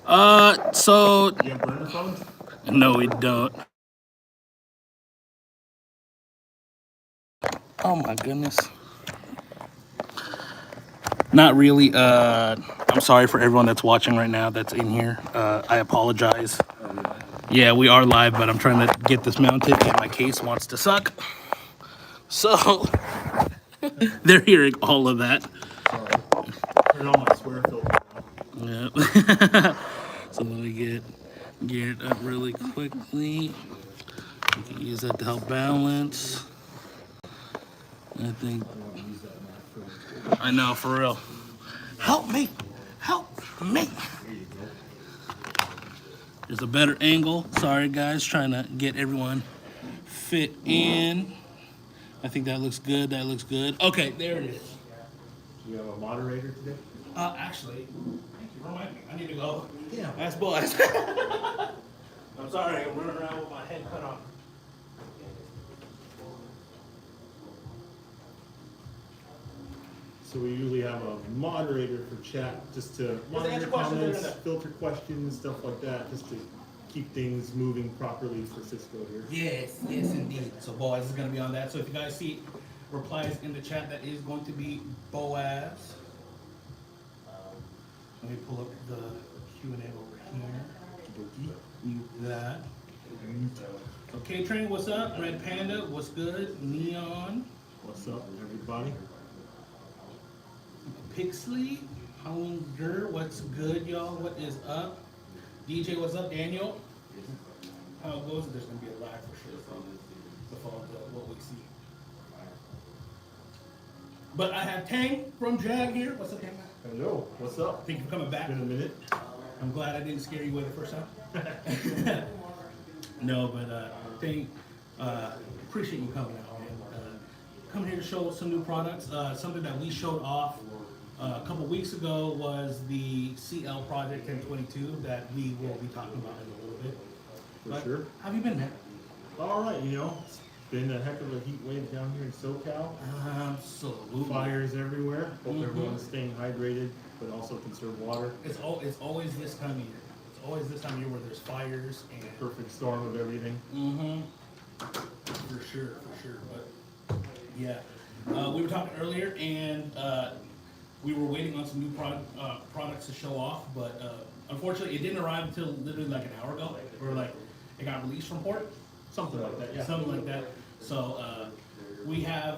So You have burner phones? no, we don't. Oh my goodness. Not really. I'm sorry for everyone that's watching right now that's in here. I apologize. Yeah, we are live, but I'm trying to get this mounted and my case wants to suck. So they're hearing all of that. Sorry. Turn on my swear filter now. Yeah. So let me get geared up really quickly. You can use that to help balance. I think. I know, for real. Help me! Help me! There's a better angle. Sorry, guys. Trying to get everyone fit in. I think that looks good. That looks good. Okay, there it is. Do you have a moderator today? Actually, thank you. Remind me. I need to go. Yeah. Ask boys. I'm sorry. I'm running around with my head cut off. So we usually have a moderator for chat, just to monitor answer questions comments, there. filter questions, stuff like that, just to keep things moving properly for Cisco here. Yes, yes, indeed. So Boaz is going to be on that. So if you guys see replies in the chat, that is going to be Boaz. Let me pull up the Q&A over here. Mute that. Okay, Train, what's up? Red Panda, what's good? Neon, What's up, everybody? Pixley, Hunger, what's good, y'all? What is up? DJ, what's up? Daniel? How it goes? There's going to be a lag for sure from what we see. But I have Tang from JAG here. What's up, Tang? Hello, what's up? Thank you for coming back. It's been a minute. I'm glad I didn't scare you away the first time. No, but Tang, appreciate you coming out, man. Coming here to show us some new products. Something that we showed off a couple weeks ago was the CL Project 1022 that we will be talking about in a little bit. For sure. How have you been, man? All right, it's been a heck of a heat wave down here in SoCal. Absolutely. Fires everywhere. Hope everyone's staying hydrated, but also conserve water. It's always this time of year. It's always this time of year where there's fires and Perfect storm of everything. For sure. But yeah, we were talking earlier, and we were waiting on some new products to show off, but unfortunately, it didn't arrive until literally like an hour ago. Or like it got released from port. Something like that, yeah. Something like that. So we have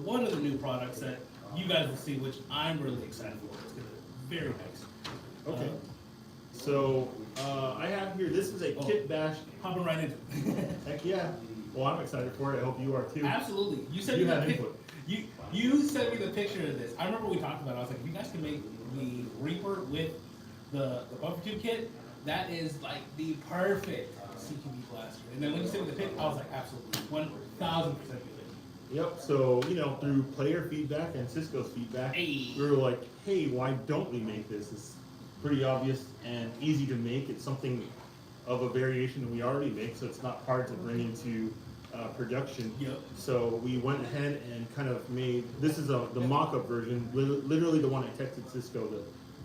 one of the new products that you guys will see, which I'm really excited for. It's gonna be very nice. Okay. So I have here, this is a kit bash. Hopping right into it. Heck yeah. Well, I'm excited for it. I hope you are too. Absolutely. You sent You me have the input. You sent me the picture of this. I remember we talked about it. I was like, if you guys can make the Reaper with the buffer tube kit, that is like the perfect CQB blaster. And then when you sent me the pic, I was like, absolutely, 1000% do it. Yep, so, through player feedback and Cisco's feedback, Hey. we were like, hey, why don't we make this? It's pretty obvious and easy to make. It's something of a variation that we already make, so it's not hard to bring into production. Yep. So we went ahead and kind of made, this is the mock-up version, literally the one I texted Cisco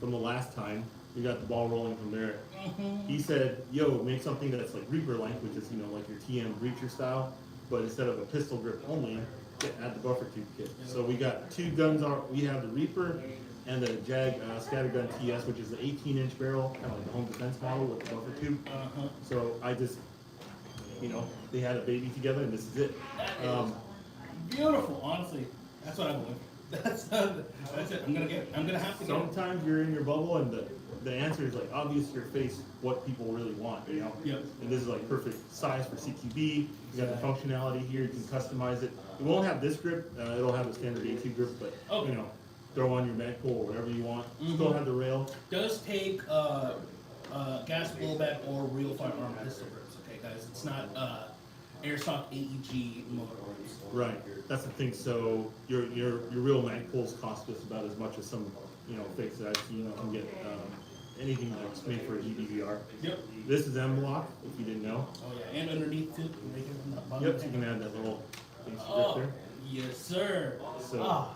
from the last time. We got the ball rolling from there. He said, yo, make something that's like Reaper length, which is, like your TM breacher style, but instead of a pistol grip only, add the buffer tube kit. So we got two guns. We have the Reaper and the JAG Scattergun TS, which is the 18-inch barrel, kind of like the home defense model with the buffer tube. So I just, they had a baby together, and this is it. Beautiful, honestly. That's what I want. That's it. I'm gonna have to get it. Sometimes you're in your bubble, and the answer is like obvious to your face what people really want, Yep. And this is like perfect size for CQB. You got the functionality here. You can customize it. It won't have this grip. It'll have the standard A2 grip, but throw on your mag pull or whatever you want. Still have the rail. Does take gas blowback or real firearm pistol grips. Okay, guys, it's not Airsoft AEG motor grips. Right. That's the thing. So your real mag pulls cost just about as much as some fakes that I've seen. You can get anything that's made for a GDVR. Yep. This is M block, if you didn't know. Oh yeah, and underneath too. Yep. So you can add that little thing there. Yes, sir. So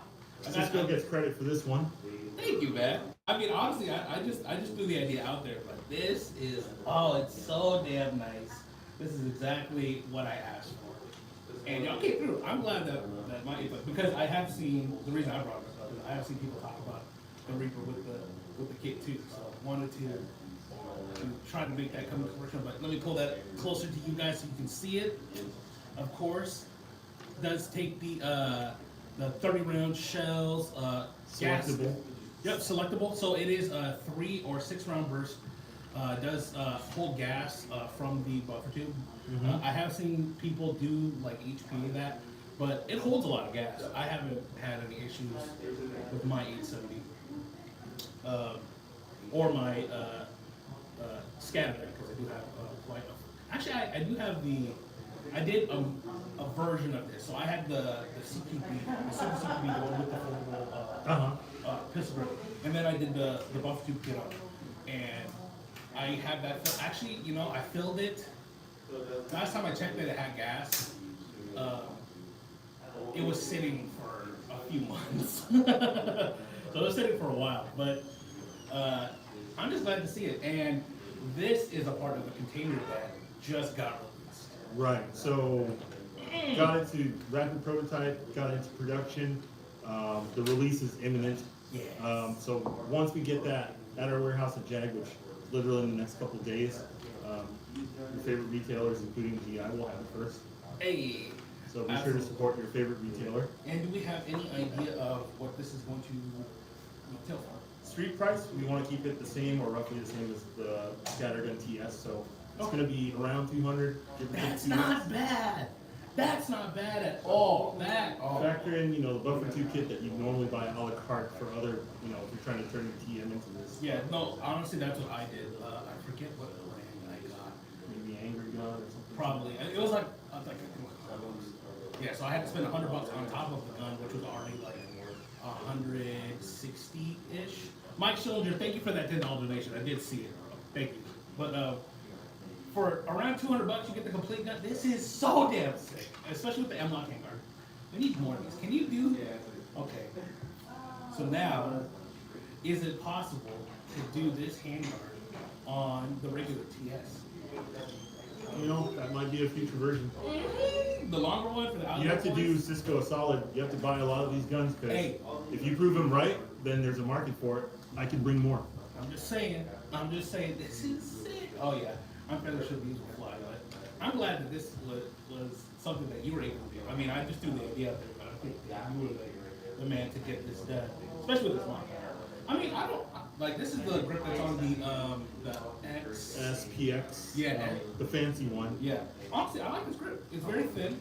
Cisco gets credit for this one. Thank you, man. I mean, honestly, I just threw the idea out there, but this is, oh, it's so damn nice. This is exactly what I asked for, and y'all came through. I'm glad that my input, because I have seen the reason I brought this up is I have seen people talk about the Reaper with the kit too. So I wanted to try to make that come to commercial. But let me pull that closer to you guys so you can see it. Of course, does take the 30 round shells, gas. Selectable. Yep, selectable. So it is a 3 or 6 round burst. Does hold gas from the buffer tube. I have seen people do like HP of that, but it holds a lot of gas. I haven't had any issues with my 870 or my scatter because I do have quite a. Actually, I do have the. I did a version of this. So I had the CQB, the Super CQB, the one with the foldable pistol grip, and then I did the buffer tube kit on it, and I had that. Actually, you know, I filled it. Last time I checked that it had gas. It was sitting for a few months, so it was sitting for a while. But I'm just glad to see it, and this is a part of the container that just got released. Right. So got it to rapid prototype, got into production. The release is imminent. Yeah. So once we get that at our warehouse at JAG, which is literally in the next couple of days, your favorite retailers, including GI, will have it first. Hey. So be sure to support your favorite retailer. And do we have any idea of what this is going to retail for? Street price, we want to keep it the same or roughly the same as the Scattergun TS. So it's going to be around 200. That's not bad. That's not bad at all. Factor in, the buffer 2 kit that you normally buy a la carte for other, if you're trying to turn your TM into this. Yeah, no, honestly, that's what I did. I forget what brand I got. Maybe Angry Gun or something. Probably. It was like yeah, so I had to spend $100 on top of the gun, which was already like 160-ish. Mike Schillinger, thank you for that $10 donation. I did see it. Thank you. But for around $200, you get the complete gun. This is so damn sick, especially with the M-Lock handguard. We need more of these. Can you do? Okay. So now, is it possible to do this handguard on the regular TS? That might be a future version. The longer one for the outdoor You have to do ones? Cisco a solid. You have to buy a lot of these guns because Hey. if you prove them right, then there's a market for it. I can bring more. I'm just saying, this is sick. Oh yeah, I'm fairly sure these will fly, but I'm glad that this was something that you were able to do. I mean, I just threw the idea out there, but I think that you were the man to get this done, especially with this mic. I mean, I don't, like, this is the grip that's on the X. SPX. Yeah. The fancy one. Yeah. Honestly, I like this grip. It's very thin.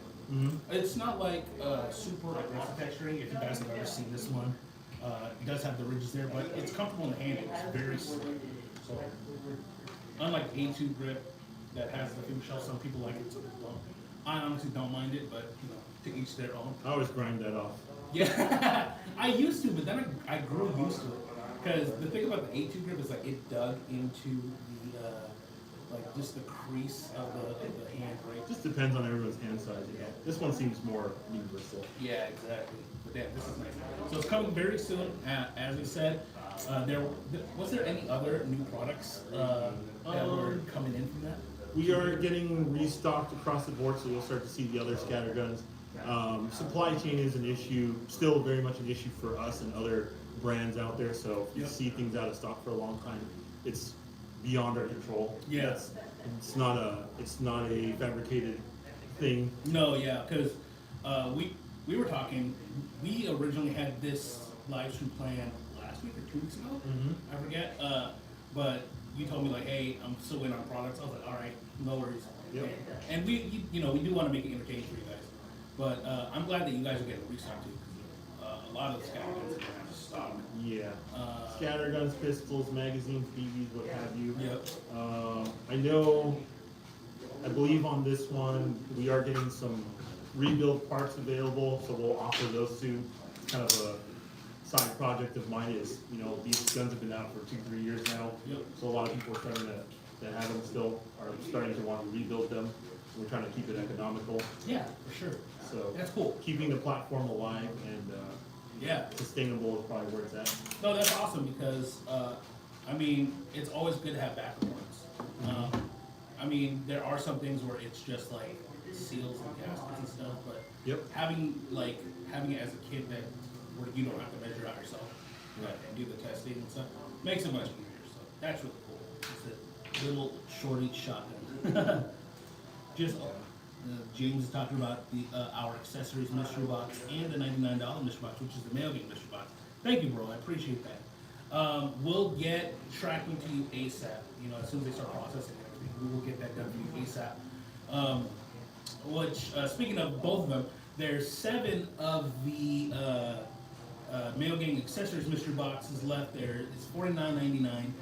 It's not like super aggressive texturing, if you guys have ever seen this one. It does have the ridges there, but it's comfortable in the hand. It's very slim. So, unlike the A2 grip that has the thin shell, some people like it, some people don't. I honestly don't mind it, but to each their own. I always grind that off. Yeah, I used to, but then I grew used to it. Because the thing about the A2 grip is like it dug into the like just the crease of the hand, right? Just depends on everyone's hand size. This one seems more universal. Yeah, exactly. But damn, this is nice. So it's coming very soon. As we said, was there any other new products that were coming in from that? We are getting restocked across the board, so you'll start to see the other scatter guns. Supply chain is an issue, still very much an issue for us and other brands out there. So if you see things out of stock for a long time, it's beyond our control. Yeah. It's not a fabricated thing. No, yeah, because we were talking. We originally had this live stream planned last week or 2 weeks ago. I forget. But you told me like, hey, I'm still waiting on products. I was like, all right, no worries. Yep. And we do want to make it entertaining for you guys. But I'm glad that you guys are getting restocked too. A lot of the scatter guns are out of stock. Yeah. Scatter guns, pistols, magazines, BBs, what have you. Yep. I believe on this one we are getting some rebuild parts available, so we'll offer those soon. It's kind of a side project of mine. Is these guns have been out for 2-3 years now, so a lot of people are starting to have them still, are starting to want to rebuild them. We're trying to keep it economical. Yeah, for sure. So that's cool. Keeping the platform alive and Yeah. sustainable is probably where it's at. No, that's awesome because, I mean, it's always good to have backup ones. I mean, there are some things where it's just like seals and gaskets and stuff, but Yep. having it as a kit that where you don't have to measure out yourself and do the testing and stuff makes it much easier. So that's really cool. It's a little shorty shotgun. Just James is talking about the our accessories mystery box and the $99 mystery box, which is the mailgate mystery box. Thank you, bro. I appreciate that. We'll get tracking to you ASAP. You know, as soon as they start processing everything, we will get that done for you ASAP. Speaking of both of them, there's 7 of the mailgate accessories mystery boxes left. There, it's $49.99.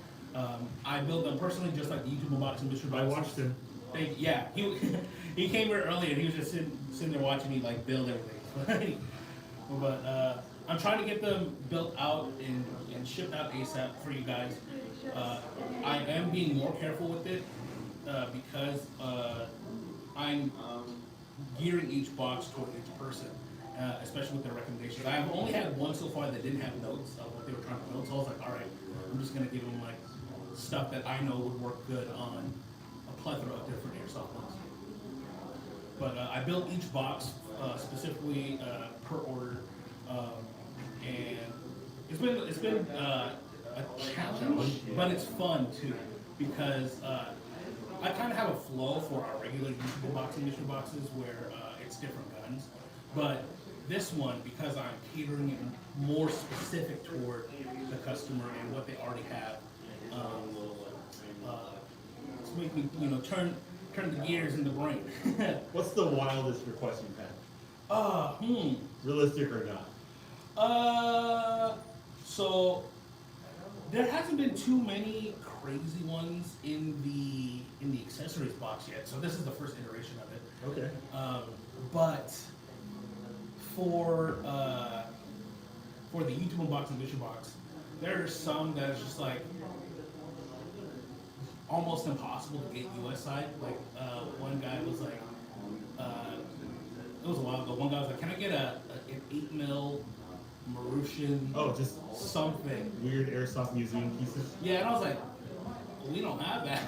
I built them personally, just like the YouTube unboxing mystery box. I watched him. Yeah, he came here early and he was just sitting there watching me like build everything. But I'm trying to get them built out and shipped out ASAP for you guys. I am being more careful with it because I'm gearing each box toward each person, especially with their recommendations. I've only had one so far that didn't have notes of what they were trying to build, so I was like, all right, I'm just gonna give them like stuff that I know would work good on a plethora of different airsoft ones. But I built each box specifically per order, and it's been a challenge, but it's fun too because I kind of have a flow for our regular YouTube unboxing mystery boxes where it's different guns, but this one, because I'm catering it more specific toward the customer and what they already have, it's making me turn the gears in the brain. What's the wildest request you've had? Realistic or not? So there hasn't been too many crazy ones in the accessories box yet. So this is the first iteration of it. Okay. But for the YouTube unboxing mystery box, there are some that is just like almost impossible to get US side. Like one guy was like, it was a while ago. One guy was like, "Can I get an 8mm Marussian?" Oh, just something weird airsoft museum pieces. Yeah, and I was like, we don't have that.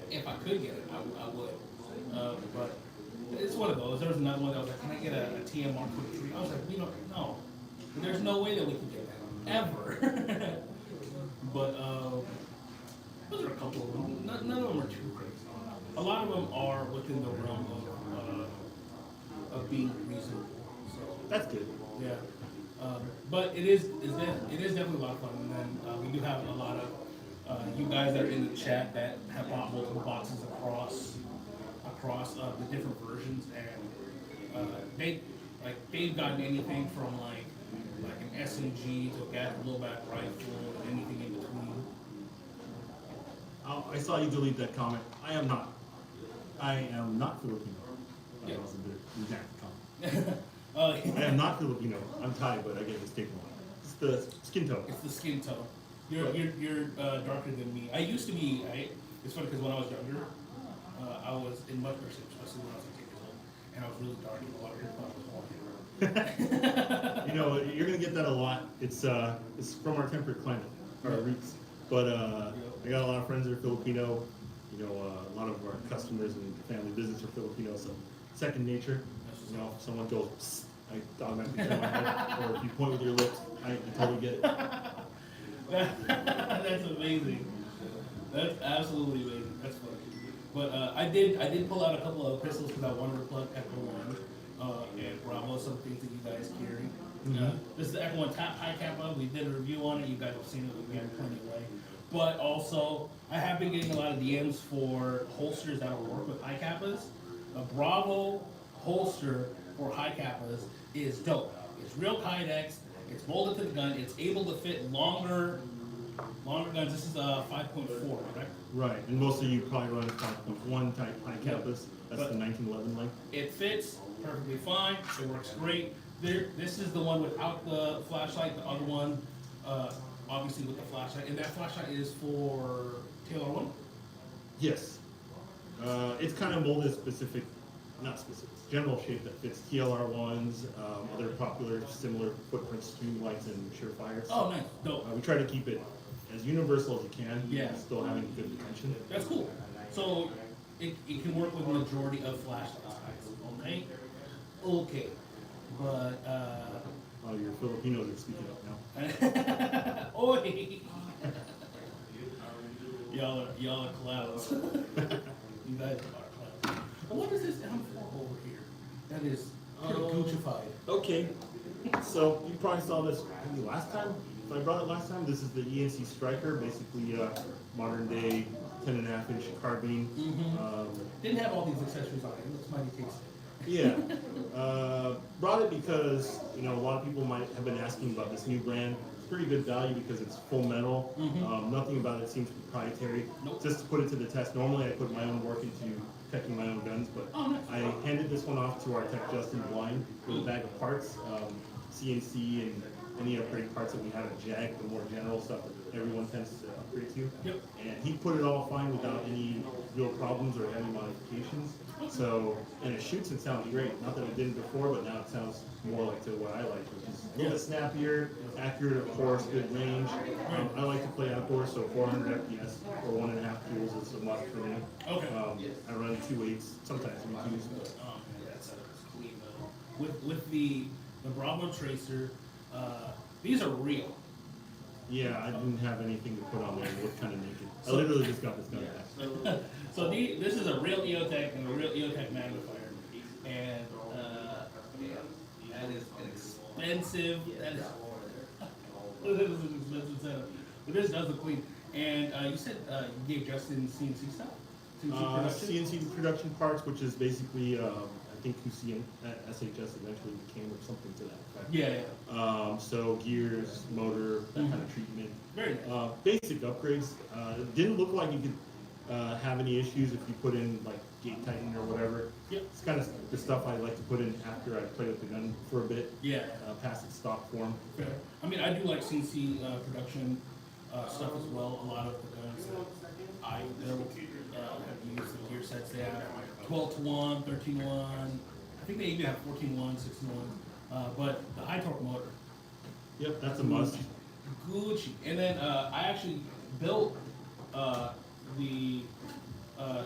If I could get it, I would. But it's one of those. There was another one that was like, "Can I get a TM Mark 23?" I was like, we don't. No, there's no way that we can get that ever. But those are a couple of them. None of them are too crazy. A lot of them are within the realm of being reasonable. So That's good. yeah. But it is definitely a lot of fun. And then we do have a lot of you guys that are in the chat that have bought multiple boxes across the different versions, and they've gotten anything from like an SMG to a gas blowback rifle and anything in between. I saw you delete that comment. I am not Filipino. Yeah. That wasn't the exact comment. I I am not Filipino. I'm Thai, but I get mistaken. It's the skin tone. It's the skin tone. You're darker than me. I used to be. It's funny because when I was younger, I was in much better shape, especially when I was like 10 years old, and I was really dark, and a lot of people thought I was white. You know, you're gonna get that a lot. It's from our temperate climate, our roots. But I got a lot of friends that are Filipino. You know, a lot of our customers and family business are Filipino, so second nature. You know, if someone goes, "Psst," I automatically turn my head, or if you point with your lips, I totally get it. That's amazing. That's absolutely amazing. That's funny. But I did pull out a couple of pistols because I wanted to plug Echo 1 and Bravo, some things that you guys carry. This is the Echo 1 high kappa. We did a review on it. You guys have seen it. We have plenty away. But also, I have been getting a lot of DMs for holsters that will work with high kappas. A Bravo holster for high kappas is dope. It's real Kydex. It's molded to the gun. It's able to fit longer guns. This is a 5.4, correct? Right, and most of you probably run 5.1 type high kappas. That's But the 1911 length. it fits perfectly fine. It works great. This is the one without the flashlight. The other one, obviously with the flashlight. And that flashlight is for Taylor 1? Yes. It's kind of molded specific not specific, general shape that fits TLR ones, other popular similar footprints to lights and Surefires. Oh, nice, dope. We try to keep it as universal as you can, Yeah. still having good retention. That's cool. So it can work with the majority of flashlights. Okay. Okay. But Your Filipinos are speaking up now. Oi. y'all are clouds. You guys are clouds. And what is this M4 over here? That is pretty Guccified. Okay, so you probably saw this maybe last time. If I brought it last time, this is the ENC Striker, basically modern day 10.5 inch carbine. Didn't have all these accessories on it. It looks mighty tasty. Yeah, brought it because a lot of people might have been asking about this new brand. It's pretty good value because it's full metal. Nothing about it seems proprietary. Nope. Just to put it to the test. Normally, I put my own work into protecting my own guns, but Oh, nice. I handed this one off to our tech Justin Blind with a bag of parts, CNC and any upgrade parts that we have at JAG, the more general stuff that everyone tends to upgrade to. Yep. And he put it all fine without any real problems or heavy modifications. So, and it shoots and sounds great. Not that it didn't before, but now it sounds more like to what I like, which is a little bit snappier, accurate, of course, good range. I like to play outdoors, so 400 FPS or 1.5 joules is a must for me. Okay. I run 2.8s, sometimes 3.2s. Oh man, that's clean though. With the Bravo Tracer, these are real. Yeah, I didn't have anything to put on there. It looked kind of naked. I literally just got this gun back. So this is a real EOTech and a real EOTech magnifier, and that is expensive. That is an expensive setup. But this does look clean. And you said you gave Justin CNC stuff. CNC production. CNC production parts, which is basically I think QC at SHS eventually became or something to that effect. Yeah. So gears, motor, that kind of treatment. Very nice. Basic upgrades. It didn't look like you could have any issues if you put in like gate tighten or whatever. Yep. It's kind of the stuff I like to put in after I play with the gun for a bit. Yeah. Past its stock form. Fair. I mean, I do like CNC production stuff as well. A lot of the guns that I built have used the gear sets. They have 12-to-1, 13-to-1. I think they even have 14-to-1, 16-to-1. But the high torque motor. Yep, that's a must. Gucci. And then I actually built the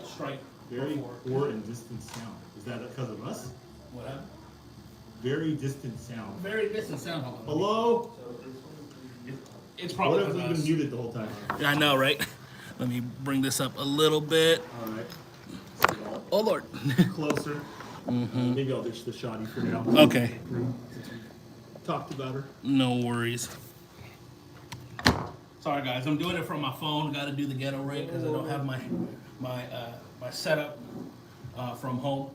Strike. Very before. poor and distant sound. Is that because of us? What happened? Very distant sound. Very distant sound. Hello? It's probably What if we've been us. muted the whole time? I know, right? Let me bring this up a little bit. All right. Oh Lord. Closer. Maybe I'll ditch the shoddy for now. Okay. Talked about her. No worries. Sorry guys, I'm doing it from my phone. Got to do the ghetto rig because I don't have my setup from home.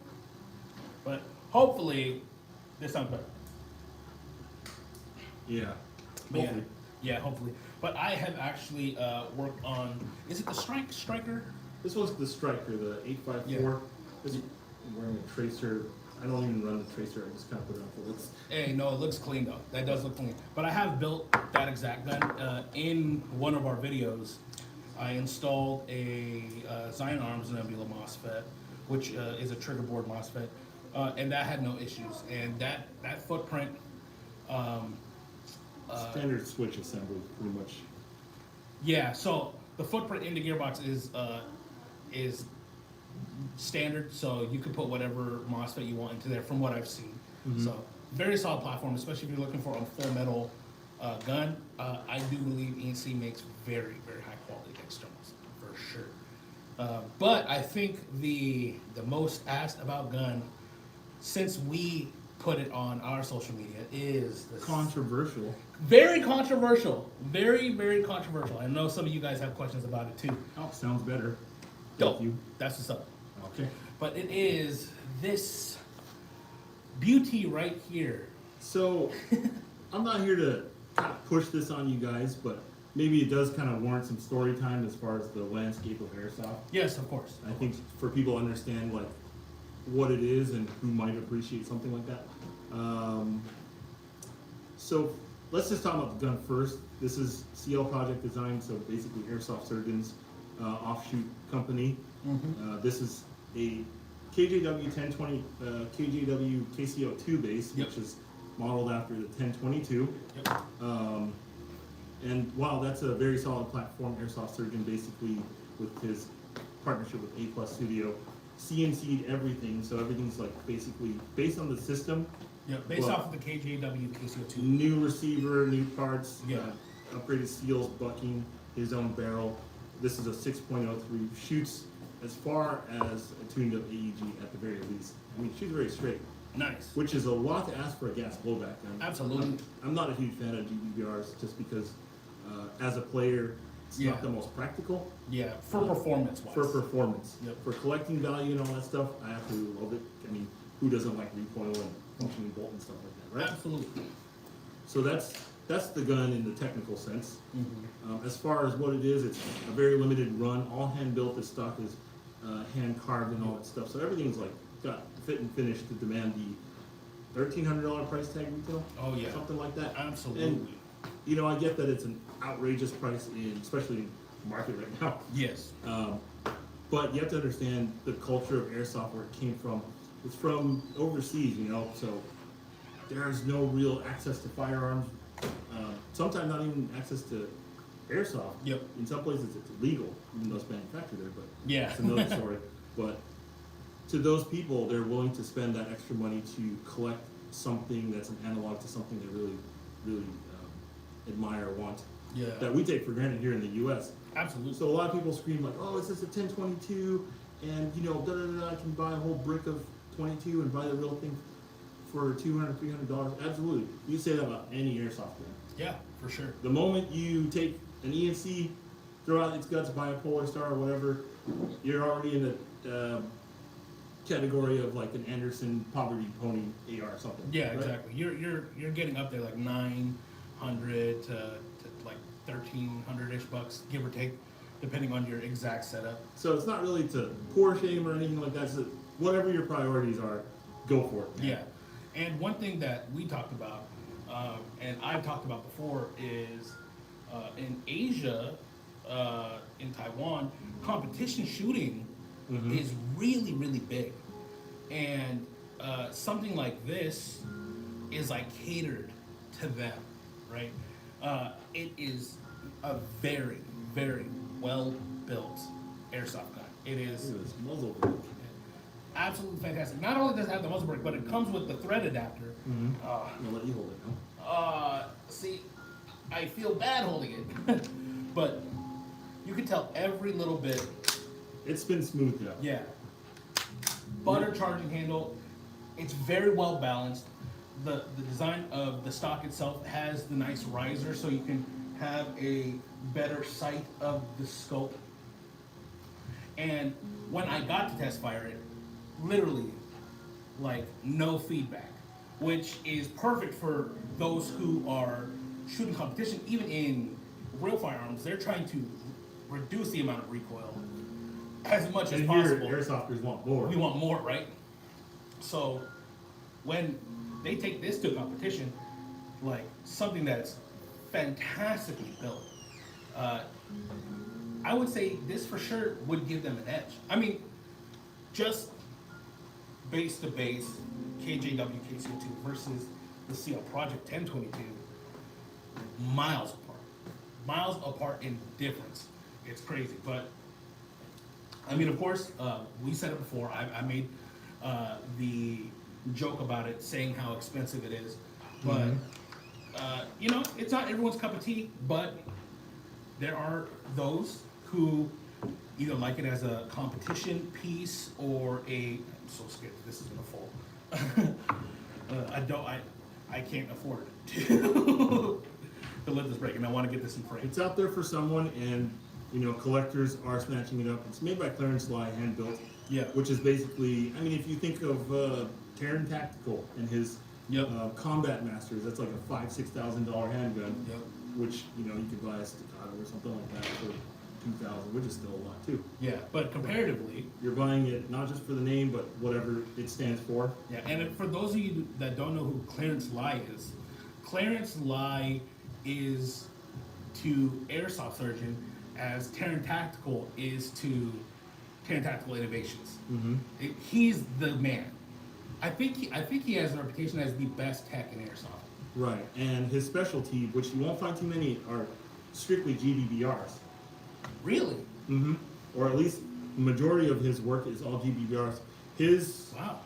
But hopefully this sounds better. Yeah. But Hopefully. yeah, hopefully. But I have actually worked on. Is it the Striker? This one's the Striker, the 854. Yeah. This I'm wearing a tracer. I don't even run the tracer. I just kind of put it on for looks. Hey, no, it looks clean though. That does look clean. But I have built that exact gun. In one of our videos, I installed a Zion Arms Nebula MOSFET, which is a trigger board MOSFET, and that had no issues. And that footprint. Standard switch assembly, pretty much. Yeah. So the footprint in the gearbox is standard, so you can put whatever MOSFET you want into there from what I've seen. So very solid platform, especially if you're looking for a full metal gun. I do believe ENC makes very, very high quality externals, for sure. But I think the most asked about gun, since we put it on our social media, is the Controversial. very controversial. Very, very controversial. I know some of you guys have questions about it too. Oh, sounds better. Dope. Thank you. That's what's up. Okay. But it is this beauty right here. So, I'm not here to kind of push this on you guys, but maybe it does kind of warrant some story time as far as the landscape of airsoft. Yes, of course. I think for people to understand like what it is and who might appreciate something like that. So let's just talk about the gun first. This is CL Project Design, so basically Airsoft Surgeons offshoot company. This is a KJW 1020, KJW KCO2 base, Yep. which is modeled after the 1022. Yep. And wow, that's a very solid platform. Airsoft Surgeon basically, with his partnership with A Plus Studio, CNC'd everything, so everything's like basically based on the system. Yeah, based Well, off of the KJW KCO2. New receiver, new parts, Yeah. upgraded seals, bucking, his own barrel. This is a 6.03, shoots as far as a tuned up AEG at the very least. I mean, shoots very straight, Nice. which is a lot to ask for a gas blowback gun. Absolutely. I'm not a huge fan of GBBRs just because as a player, it's Yeah. not the most practical. Yeah, for performance wise. For performance. Yep. For collecting value and all that stuff, I absolutely love it. I mean, who doesn't like recoil and functioning bolt and stuff like that, right? Absolutely. So that's the gun in the technical sense. Mm-hmm. As far as what it is, it's a very limited run. All hand built. The stock is hand carved and all that stuff. So everything's like got fit and finish to demand the $1,300 price tag retail. Oh yeah. Something like that. Absolutely. And you know, I get that it's an outrageous price especially in the market right now. Yes. But you have to understand the culture of airsoft, where it came from. It's from overseas, you know, so there's no real access to firearms. Sometimes not even access to airsoft. Yep. In some places it's illegal, even though it's manufactured there, but Yeah. it's another story. But to those people, they're willing to spend that extra money to collect something that's an analog to something they really, really admire or want. Yeah. That we take for granted here in the U.S. Absolutely. So a lot of people scream like, "Oh, it's just a 1022, and you know, I can buy a whole brick of 22 and buy the real thing for $200, $300." Absolutely, you say that about any airsoft gun. Yeah, for sure. The moment you take an ENC, throw out its guts, buy a Polar Star or whatever, you're already in the category of like an Anderson Poverty Pony AR or something. Yeah, right? exactly. You're getting up there like 900 to like 1,300-ish bucks, give or take, depending on your exact setup. So it's not really to poor shame or anything like that. It's that whatever your priorities are, go for it. Man. Yeah. And one thing that we talked about, and I've talked about before, is in Asia, in Taiwan, competition shooting Mhm. is really, really big. And something like this is like catered to them, right? It is a very, very well built airsoft gun. It is Look at this muzzle brake. absolutely fantastic. Not only does it have the muzzle brake, but it comes with the thread adapter. I'm gonna let you hold it now. See, I feel bad holding it, but you can tell every little bit. It's been smoothed out. Yeah. Butter charging handle. It's very well balanced. The design of the stock itself has the nice riser, so you can have a better sight of the scope. And when I got to test fire it, literally, like no feedback, which is perfect for those who are shooting competition. Even in real firearms, they're trying to reduce the amount of recoil as much as And here, possible. airsofters want more. We want more, right? So when they take this to a competition, like something that's fantastically built, I would say this for sure would give them an edge. I mean, just base to base, KJW KCO2 versus the CL Project 1022, miles apart. Miles apart in difference. It's crazy, but I mean, of course, we said it before. I made the joke about it, saying how expensive it is, but you know, it's not everyone's cup of tea. But there are those who either like it as a competition piece or I'm so scared this is gonna fall. I can't afford to let this break, and I want to get this in frame. It's out there for someone, and you know, collectors are snatching it up. It's made by Clarence Lai, hand built. Yeah. Which is basically, I mean, if you think of Terran Tactical and his Yep. Combat Masters, that's like a $5,000-$6,000 handgun. Yep. Which, you know, you could buy a Staccato or something like that for $2,000, which is still a lot too. Yeah, but comparatively, You're buying it not just for the name, but whatever it stands for. yeah, and for those of you that don't know who Clarence Lai is to Airsoft Surgeon as Terran Tactical is to Clan Tactical Innovations. Mm-hmm. He's the man. I think he has a reputation as the best tech in airsoft. Right, and his specialty, which you won't find too many, are strictly GBBRs. Really? Mm-hmm. Or at least the majority of his work is all GBBRs. His, Wow.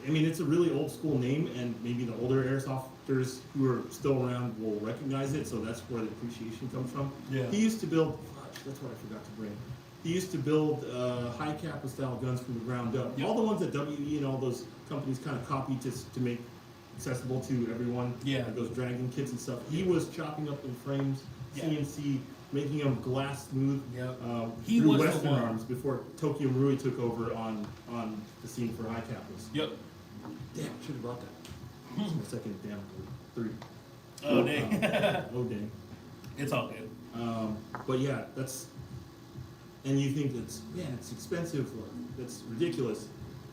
I mean, it's a really old school name, and maybe the older airsofters who are still around will recognize it, so that's where the appreciation comes from. Yeah. He used to build, that's what I forgot to bring. He used to build high Kappa style guns from the ground up. Yep. All the ones that WE and all those companies kind of copied to make accessible to everyone. Yeah. Like those Dragon kits and stuff. He was chopping up the frames, Yeah. CNC, making them glass smooth. Yep. He was the Western one. Arms before Tokyo Marui took over on the scene for high Kappas. Yep. Damn, should have brought that. It's my second damn 3. Oh dang. Oh dang. It's all good. But yeah, that's, and you think that's, man, it's expensive, or that's ridiculous.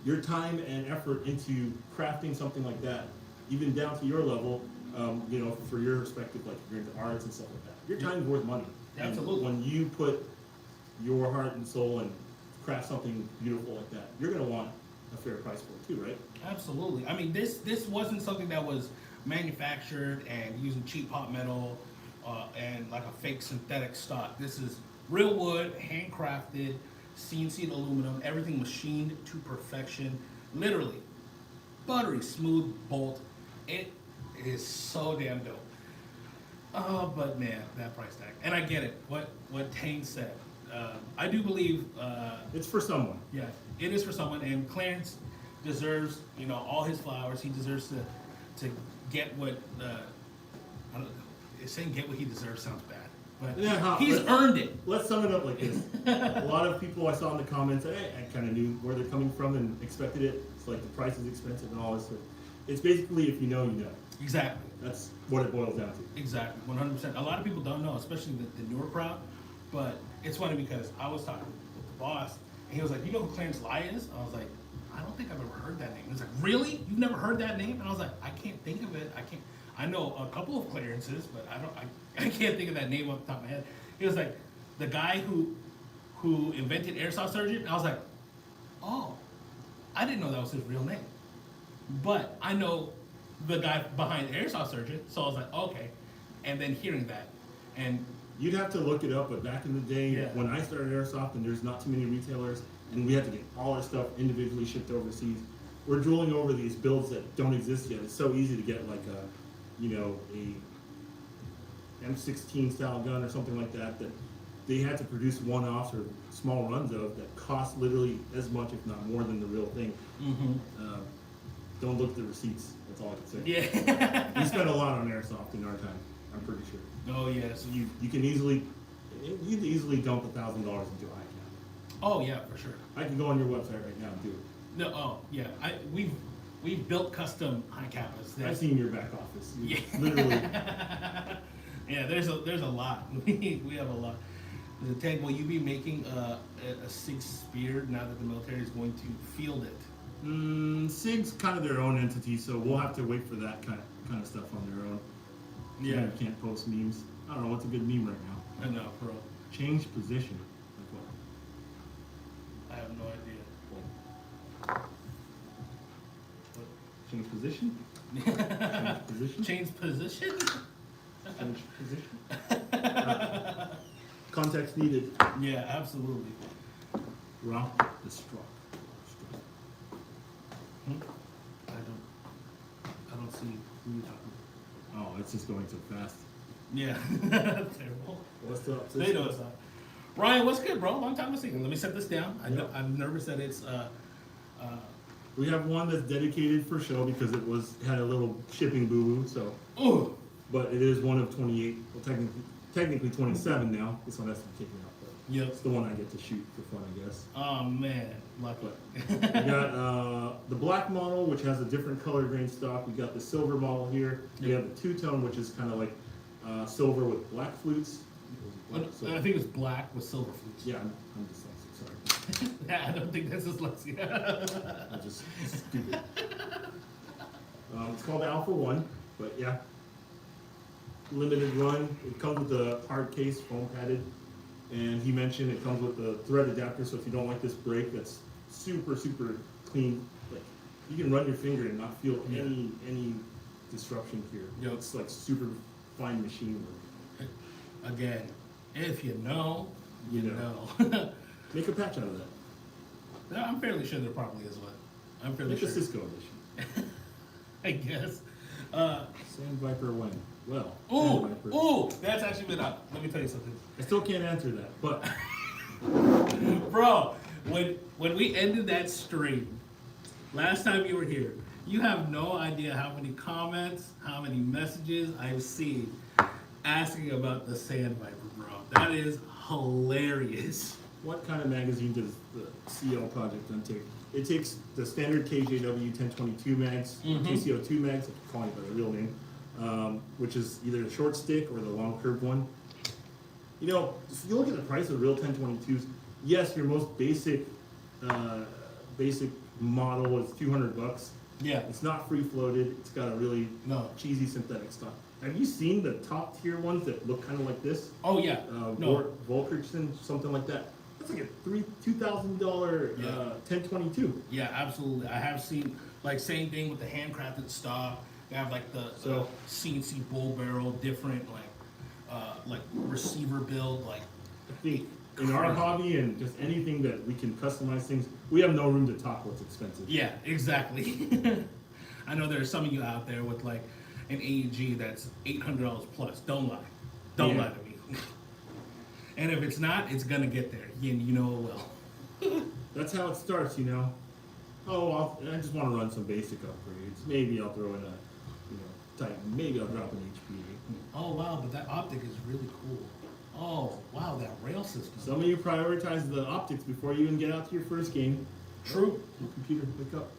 Your time and effort into crafting something like that, even down to your level, you know, for your perspective, like you're into arts and stuff like that, your time is worth money. And Absolutely. when you put your heart and soul and craft something beautiful like that, you're gonna want a fair price for it too, right? Absolutely. I mean, this wasn't something that was manufactured and using cheap hot metal and like a fake synthetic stock. This is real wood, handcrafted, CNC'd aluminum, everything machined to perfection. Literally, buttery smooth bolt. It is so damn dope. Oh, but man, that price tag. And I get it. What Tane said. I do believe. It's for someone. Yeah, it is for someone, and Clarence deserves, you know, all his flowers. He deserves to get what. I don't know, saying "get what he deserves" sounds bad, but Yeah, he's earned it. Let's sum it up like this. A lot of people I saw in the comments, I kind of knew where they're coming from and expected it. It's like the price is expensive and all this stuff. It's basically, if you know, you know. Exactly. That's what it boils down to. Exactly. 100%. A lot of people don't know, especially the newer crowd. But it's funny because I was talking with the boss, and he was like, "You know who Clarence Lai is?" I was like, "I don't think I've ever heard that name." He was like, "Really? You've never heard that name?" And I was like, "I can't think of it. I can't. I know a couple of Clarences, but I can't think of that name off the top of my head." He was like, "The guy who invented Airsoft Surgeon." I was like, "Oh, I didn't know that was his real name, but I know the guy behind Airsoft Surgeon." So I was like, "Okay." And then hearing that, and You'd have to look it up, but back in the day, Yeah. when I started Airsoft and there's not too many retailers, and we had to get all our stuff individually shipped overseas, we're drooling over these builds that don't exist yet. It's so easy to get like a, you know, a M16 style gun or something like that, that they had to produce one-offs or small runs of that cost literally as much, if not more, than the real thing. Don't look at the receipts. That's all I can say. yeah. We spent a lot on Airsoft in our time. I'm pretty sure. Oh yes. You can easily dump $1,000 into high cap. Oh yeah, for sure. I can go on your website right now and do it. No. Oh yeah. We've built custom high kappas. I've seen your back office. Yeah. Literally. Yeah. There's a lot. We have a lot. Ted, will you be making a SIG spear now that the military is going to field it? SIG's kind of their own entity, so we'll have to wait for that kind of stuff on their own. Yeah. You can't post memes. I don't know what's a good meme right now. I know, bro. Change position. Like what? I have no idea. Change position? Change position? Change position? Change position? Context needed. Yeah, absolutely. Rock the straw. I don't see who you're talking Oh, it's just going so fast. about. Yeah. Terrible. What's up? They know it's not. Ryan, what's good, bro? Long time no see. Let me set this down. I'm nervous that it's We have one that's dedicated for show because it had a little shipping boo-boo, so. ooh. But it is one of 28, well technically 27 now. This one has to be taken out, but Yep. it's the one I get to shoot for fun, I guess. Oh man, lucky. We got the black model, which has a different color grain stock. We got the silver model here. We have the two-tone, which is kind of like silver with black flutes. I think it was black with silver flutes. Yeah, I'm dyslexic, sorry. Yeah, I don't think that's dyslexia. I'm just stupid. It's called Alpha 1, but yeah. Limited run. It comes with a hard case, foam padded. And he mentioned it comes with the thread adapter, so if you don't like this brake, that's super, super clean. Like, you can run your finger and not feel any disruption here. Yep. It's like super fine machine work. Again, if you know, you know. Make a patch out of that. I'm fairly sure there probably is one. I'm fairly Make sure. a Cisco edition. I guess. Sand Viper when? Well, Ooh, Sand Viper. ooh, that's actually been up. Let me tell you something. I still can't answer that, but Bro, when we ended that stream, last time you were here, you have no idea how many comments, how many messages I've seen asking about the Sand Viper, bro. That is hilarious. what kind of magazine does the CL project then take? It takes the standard KJW 1022 mags, KCO2 mags, I'm calling it by the real name, which is either the short stick or the long curved one. You know, if you look at the price of real 1022s, yes, your most basic model is $200. Yeah. It's not free floated. It's got a really cheesy synthetic stock. Have you seen the top tier ones that look kind of like this? Oh yeah. Volkerson, something like that. That's like a $2,000 1022. Yeah, absolutely. I have seen like same thing with the handcrafted stock. They have like the CNC bull barrel, different like receiver build. Like I think in our hobby and just anything that we can customize things, we have no room to talk what's expensive. Yeah, exactly. I know there's some of you out there with like an AEG that's $800 plus. Don't lie. Don't lie to me. And if it's not, it's gonna get there. You know it will. That's how it starts, you know. Oh, I just want to run some basic upgrades. Maybe I'll throw in a, Titan. Maybe I'll drop an HPA. Oh wow, but that optic is really cool. Oh wow, that rail system. Some of you prioritize the optics before you even get out to your first game. True. Your computer, wake up.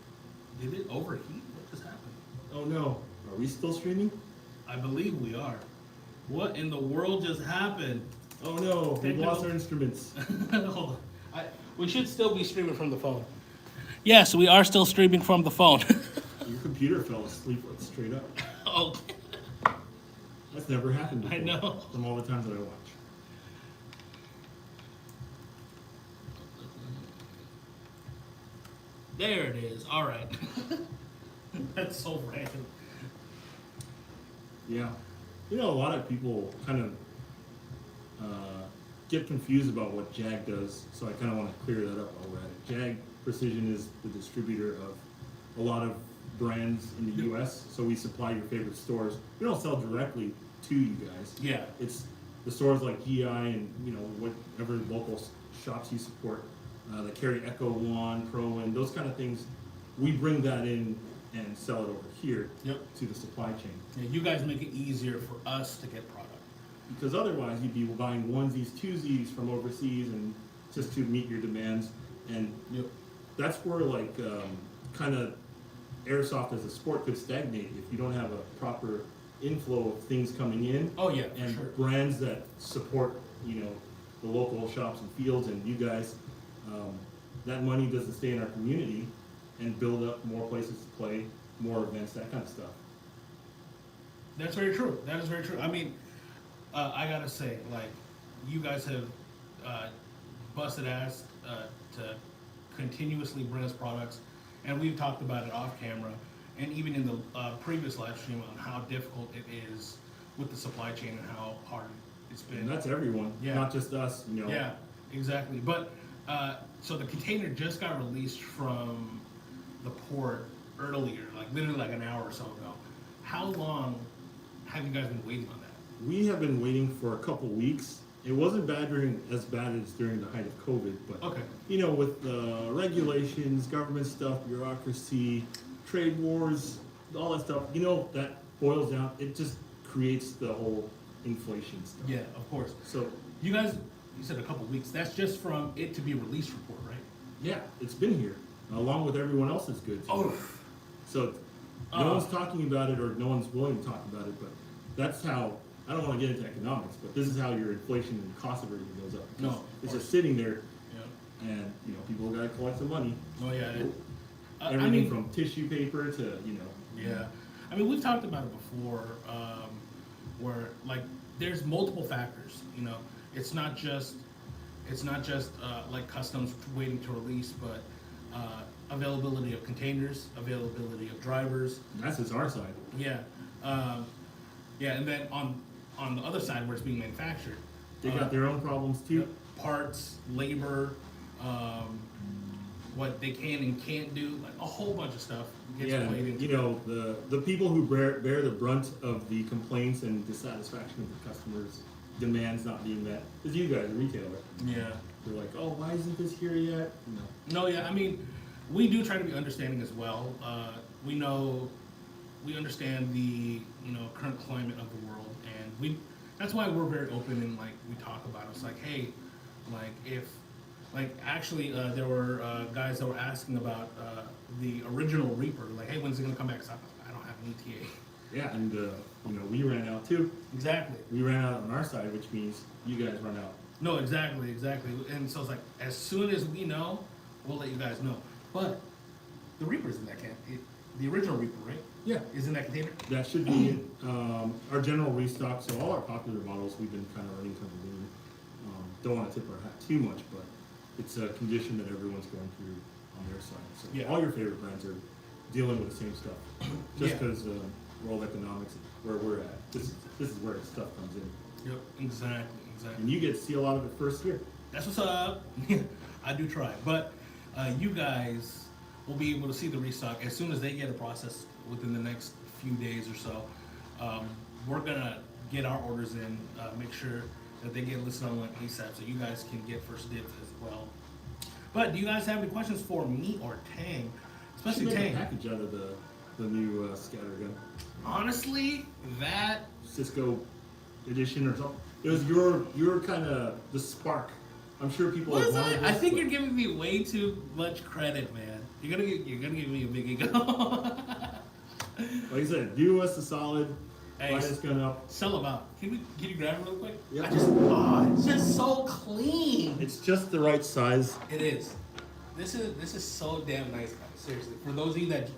Did it overheat? What just happened? Oh no, are we still streaming? I believe we are. What in the world just happened? Oh no, we've lost our instruments. Hold on. We should still be streaming from the phone. Yes, we are still streaming from the phone. Your computer fell asleep like straight up. Oh. That's never happened before. I know. From all the times that I watch. There it is. All right. That's so random. Yeah. You know, a lot of people kind of get confused about what JAG does, so I kind of want to clear that up while we're at it. JAG Precision is the distributor of a lot of brands in the U.S., so we supply your favorite stores. We don't sell directly to you guys. Yeah. It's the stores like GI and, whatever local shops you support that carry Echo One, Pro, and those kind of things. We bring that in and sell it over here to the supply chain. Yeah, you guys make it easier for us to get product. Because otherwise you'd be buying onesies, twosies from overseas and just to meet your demands. And that's where kind of Airsoft as a sport could stagnate if you don't have a proper inflow of things coming in. Oh yeah, and sure. brands that support, the local shops and fields and you guys. That money doesn't stay in our community and build up more places to play, more events, that kind of stuff. That's very true. That is very true. I mean, I gotta say, like, you guys have busted ass to continuously bring us products, and we've talked about it off camera, and even in the previous live stream on how difficult it is with the supply chain and how hard it's been. And that's everyone, not just us. Yeah, exactly. But so the container just got released from the port earlier, like literally like an hour or so ago. How long have you guys been waiting on that? We have been waiting for a couple weeks. It wasn't as bad as during the height of COVID, but with the regulations, government stuff, bureaucracy, trade wars, all that stuff, that boils down. It just creates the whole inflation stuff. Yeah, of course. So you guys, you said a couple weeks. That's just from it to be released report, right? Yeah, it's been here along with everyone else's goods. Oh. So no one's talking about it, or no one's willing to talk about it, but that's how. I don't want to get into economics, but this is how your inflation and cost of everything goes up. No, it's just sitting there, and people got to collect some money. Oh yeah. Everything from tissue paper to Yeah, I mean we've talked about it before, where like there's multiple factors. It's not just It's not just like customs waiting to release, but availability of containers, availability of drivers. That's just our side. Yeah, yeah, and then on the other side where it's being manufactured, They got their own problems too. parts, labor, what they can and can't do, like a whole bunch of stuff gets Yeah, played into. you know, the people who bear the brunt of the complaints and dissatisfaction of the customers' demands not being met is you guys, the retailer. Yeah. You're like, oh, why isn't this here yet? No. No, yeah, I mean, we do try to be understanding as well. We understand the current climate of the world, and that's why we're very open and like we talk about it. It's like, hey, like if actually there were guys that were asking about the original Reaper, like, hey, when's it gonna come back? So I don't have an ETA. Yeah, and we ran out too. Exactly. We ran out on our side, which means you guys run out. No, exactly. And so it's like, as soon as we know, we'll let you guys know. But the Reaper's in that can. The original Reaper, right? Yeah. Is in that container? That should be it. Our general restock, so all our popular models we've been kind of running kind of lean. Don't want to tip our hat too much, but it's a condition that everyone's going through on their side. So Yeah. all your favorite brands are dealing with the same stuff. Just Yeah. because world economics, where we're at, this is where stuff comes in. Yep, exactly. And you get to see a lot of it first year. That's what's up. I do try. But you guys will be able to see the restock as soon as they get it processed within the next few days or so. We're going to get our orders in, make sure that they get listed on like ASAP so you guys can get first dibs as well. But do you guys have any questions for me or Tang? Especially Should make Tang. a package out of the new scatter gun. Honestly, that... Cisco edition or something. It was your kind of the spark. I'm sure people Was have wanted it? this, I think but you're giving me way too much credit, man. You're gonna give me a big ego. like I said, do us a solid. Hey, Buy this gun up. sell them out. Can you grab it real quick? Yep. It's just so clean. It's just the right size. It is. This is so damn nice, guys. Seriously. For those of you that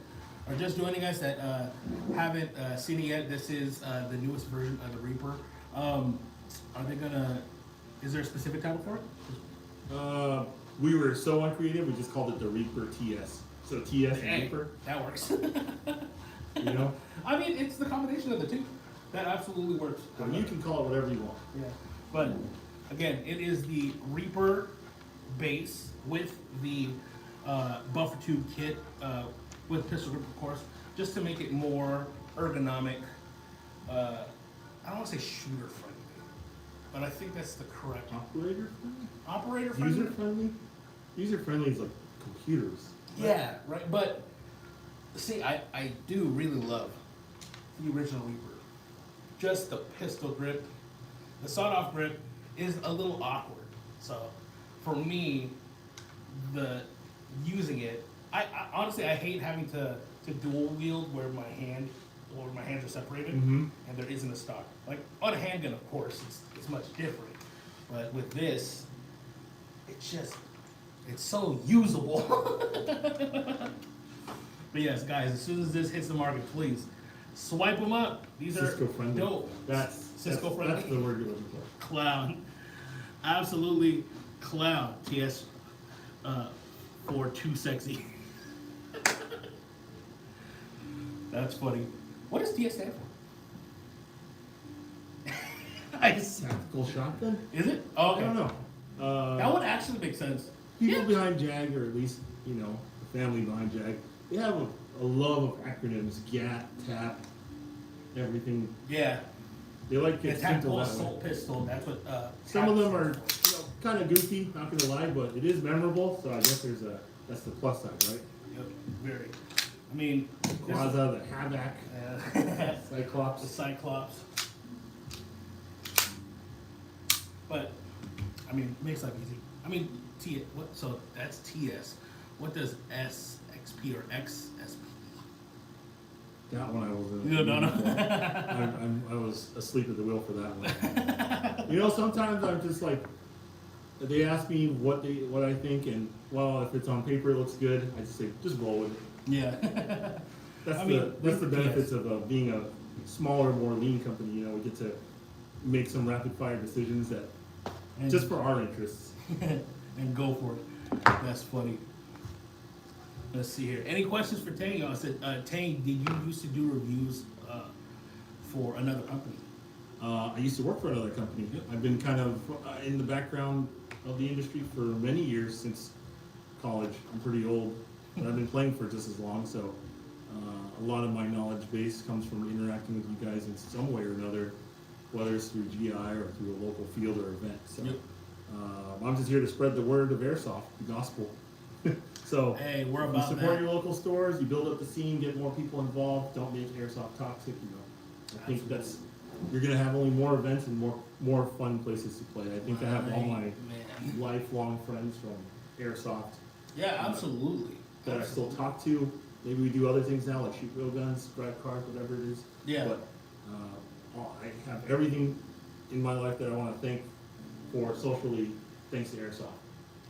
are just joining us that haven't seen it yet, this is the newest version of the Reaper. Are they gonna? Is there a specific title for it? We were so uncreative, we just called it the Reaper TS. So TS and Hey, Reaper, that works. you know? I mean, it's the combination of the two. That absolutely works. So you can call it whatever you want. Yeah. But again, it is the Reaper base with the buffer tube kit with pistol grip, of course, just to make it more ergonomic. I don't want to say shooter friendly, but I think that's the correct Operator operator friendly? friendly. User friendly? User friendly is like computers. Yeah, right. But see, I do really love the original Reaper. Just the pistol grip, the sawed-off grip is a little awkward. So for me, using it, I honestly I hate having to dual wield where my hands are separated Mm-hmm. and there isn't a stock. Like on a handgun, of course, it's much different. But with this, it's so usable. But yes, guys, as soon as this hits the market, please swipe them up. These Cisco are friendly. dope. Cisco friendly. That's the word you're looking for. Clown. Absolutely clown. TS for too sexy. That's funny. What does TS stand for? Tactical shotgun? Is it? Oh, okay. I don't know. That would actually make sense. People Yeah. behind JAG, or at least, the family behind JAG, they have a love of acronyms, GAT, TAP, everything. Yeah. They like The it simple tactical that way. assault pistol. That's what. Some of TAP them are stands for. kind of goofy, not gonna lie, but it is memorable, so I guess that's the plus side, right? Yep. Very. I mean. Quaza, the Havoc, The Cyclops. Cyclops. But, I mean, makes life easy. I mean, so that's TS. What does SXP or XSP? That one I was. No. I was asleep at the wheel for that one. Sometimes I'm just like, they ask me what I think, and well, if it's on paper, it looks good. I just say, just roll with it. Yeah. That's I mean, the benefits of being a smaller, more lean company. We get to make some rapid fire decisions that just for our interests. and go for it. That's funny. Let's see here. Any questions for Tang? I said, Tang, did you used to do reviews for another company? I used to work for another company. Yep. I've been kind of in the background of the industry for many years since college. I'm pretty old, but I've been playing for just as long. So a lot of my knowledge base comes from interacting with you guys in some way or another, whether it's through GI or through a local field or event. So Yep. I'm just here to spread the word of Airsoft, the gospel. So Hey, we're you about support that. your local stores, you build up the scene, get more people involved, don't make Airsoft toxic, you know. I think that's, you're gonna have only more events and more fun places to play. I think I have all my Man. lifelong friends from Airsoft Yeah, absolutely. that I still talk to. Maybe we do other things now, like shoot real guns, drive cars, whatever it is. Yeah. But I have everything in my life that I want to thank for socially, thanks to Airsoft.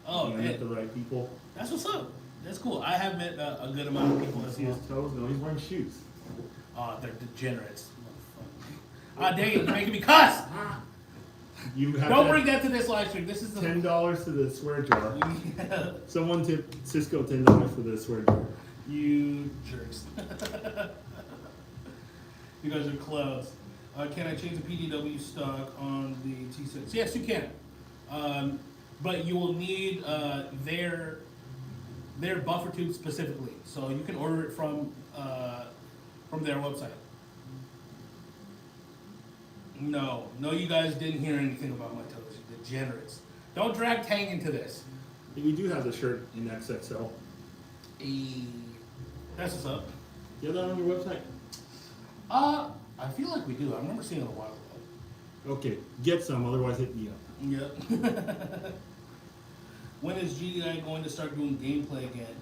Oh, I met the right people. that's what's up. That's cool. I have met a good amount of people as See his well. toes? No, he's wearing shoes. They're degenerates. Ah, dang it, you're making me cuss! You have Don't to bring that to this live stream. This is the. $10 to the swear jar. Yeah, Someone tipped Cisco $10 for the swear jar. you jerks. You guys are clowns. Can I change the PDW stock on the T6? Yes, you can. But you will need their buffer tube specifically. So you can order it from their website. No, you guys didn't hear anything about my toes, you degenerates. Don't drag Tang into this. We do have the shirt in XXL. That's what's up. You have that on your website? I feel like we do. I remember seeing it a while ago. Okay, get some, otherwise hit me up. Yep. When is GDI going to start doing gameplay again?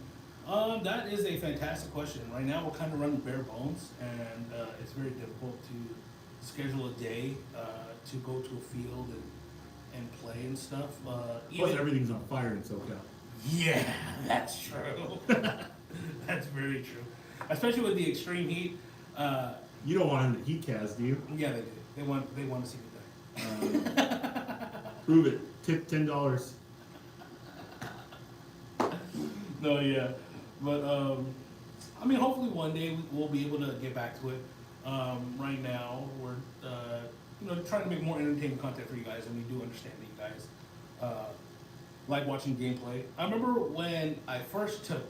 That is a fantastic question. Right now we're kind of running bare bones, and it's very difficult to schedule a day to go to a field and play and stuff. Plus everything's on fire in SoCal. Yeah, that's true. That's very true. Especially with the extreme heat. You don't want him to heat cast, do you? Yeah, they do. They want to see me die. Prove it. Tip $10. No, yeah, but I mean, hopefully one day we'll be able to get back to it. Right now, we're trying to make more entertaining content for you guys, and we do understand that you guys like watching gameplay. I remember when I first took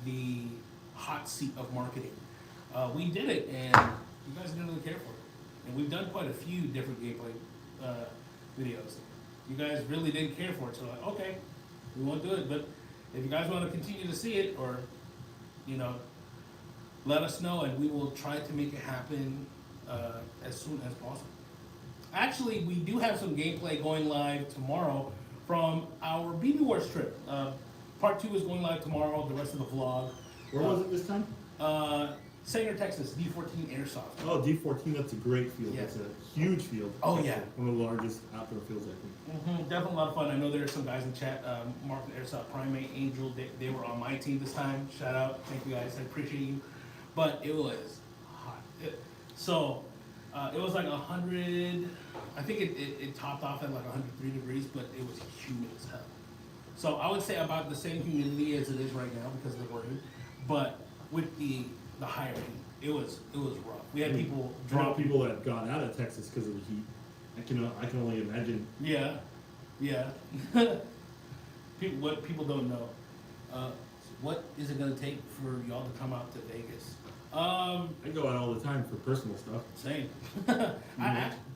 the hot seat of marketing, we did it, and you guys didn't really care for it. And we've done quite a few different gameplay videos. You guys really didn't care for it, so like, okay, we won't do it. But if you guys want to continue to see it, or let us know, and we will try to make it happen as soon as possible. Actually, we do have some gameplay going live tomorrow from our BB Wars trip. Part 2 is going live tomorrow, the rest of the vlog. Where was it this time? Sanger, Texas, D14 Airsoft. Oh, D14, that's a great field. Yeah. That's a huge field. Oh, yeah. One of the largest outdoor fields, I think. Definitely a lot of fun. I know there are some guys in chat, Mark and Airsoft, Primate, Angel, they were on my team this time. Shout out, thank you guys, I appreciate you. But it was hot. It was like 100, I think it topped off at like 103 degrees, but it was humid as hell. So I would say about the same humidity as it is right now because of the rain, but with the higher heat, it was rough. We had people Drop people that got out of Texas because of the heat. I can only imagine. Yeah. What people don't know. What is it gonna take for y'all to come out to Vegas? I go out all the time for personal stuff. Same.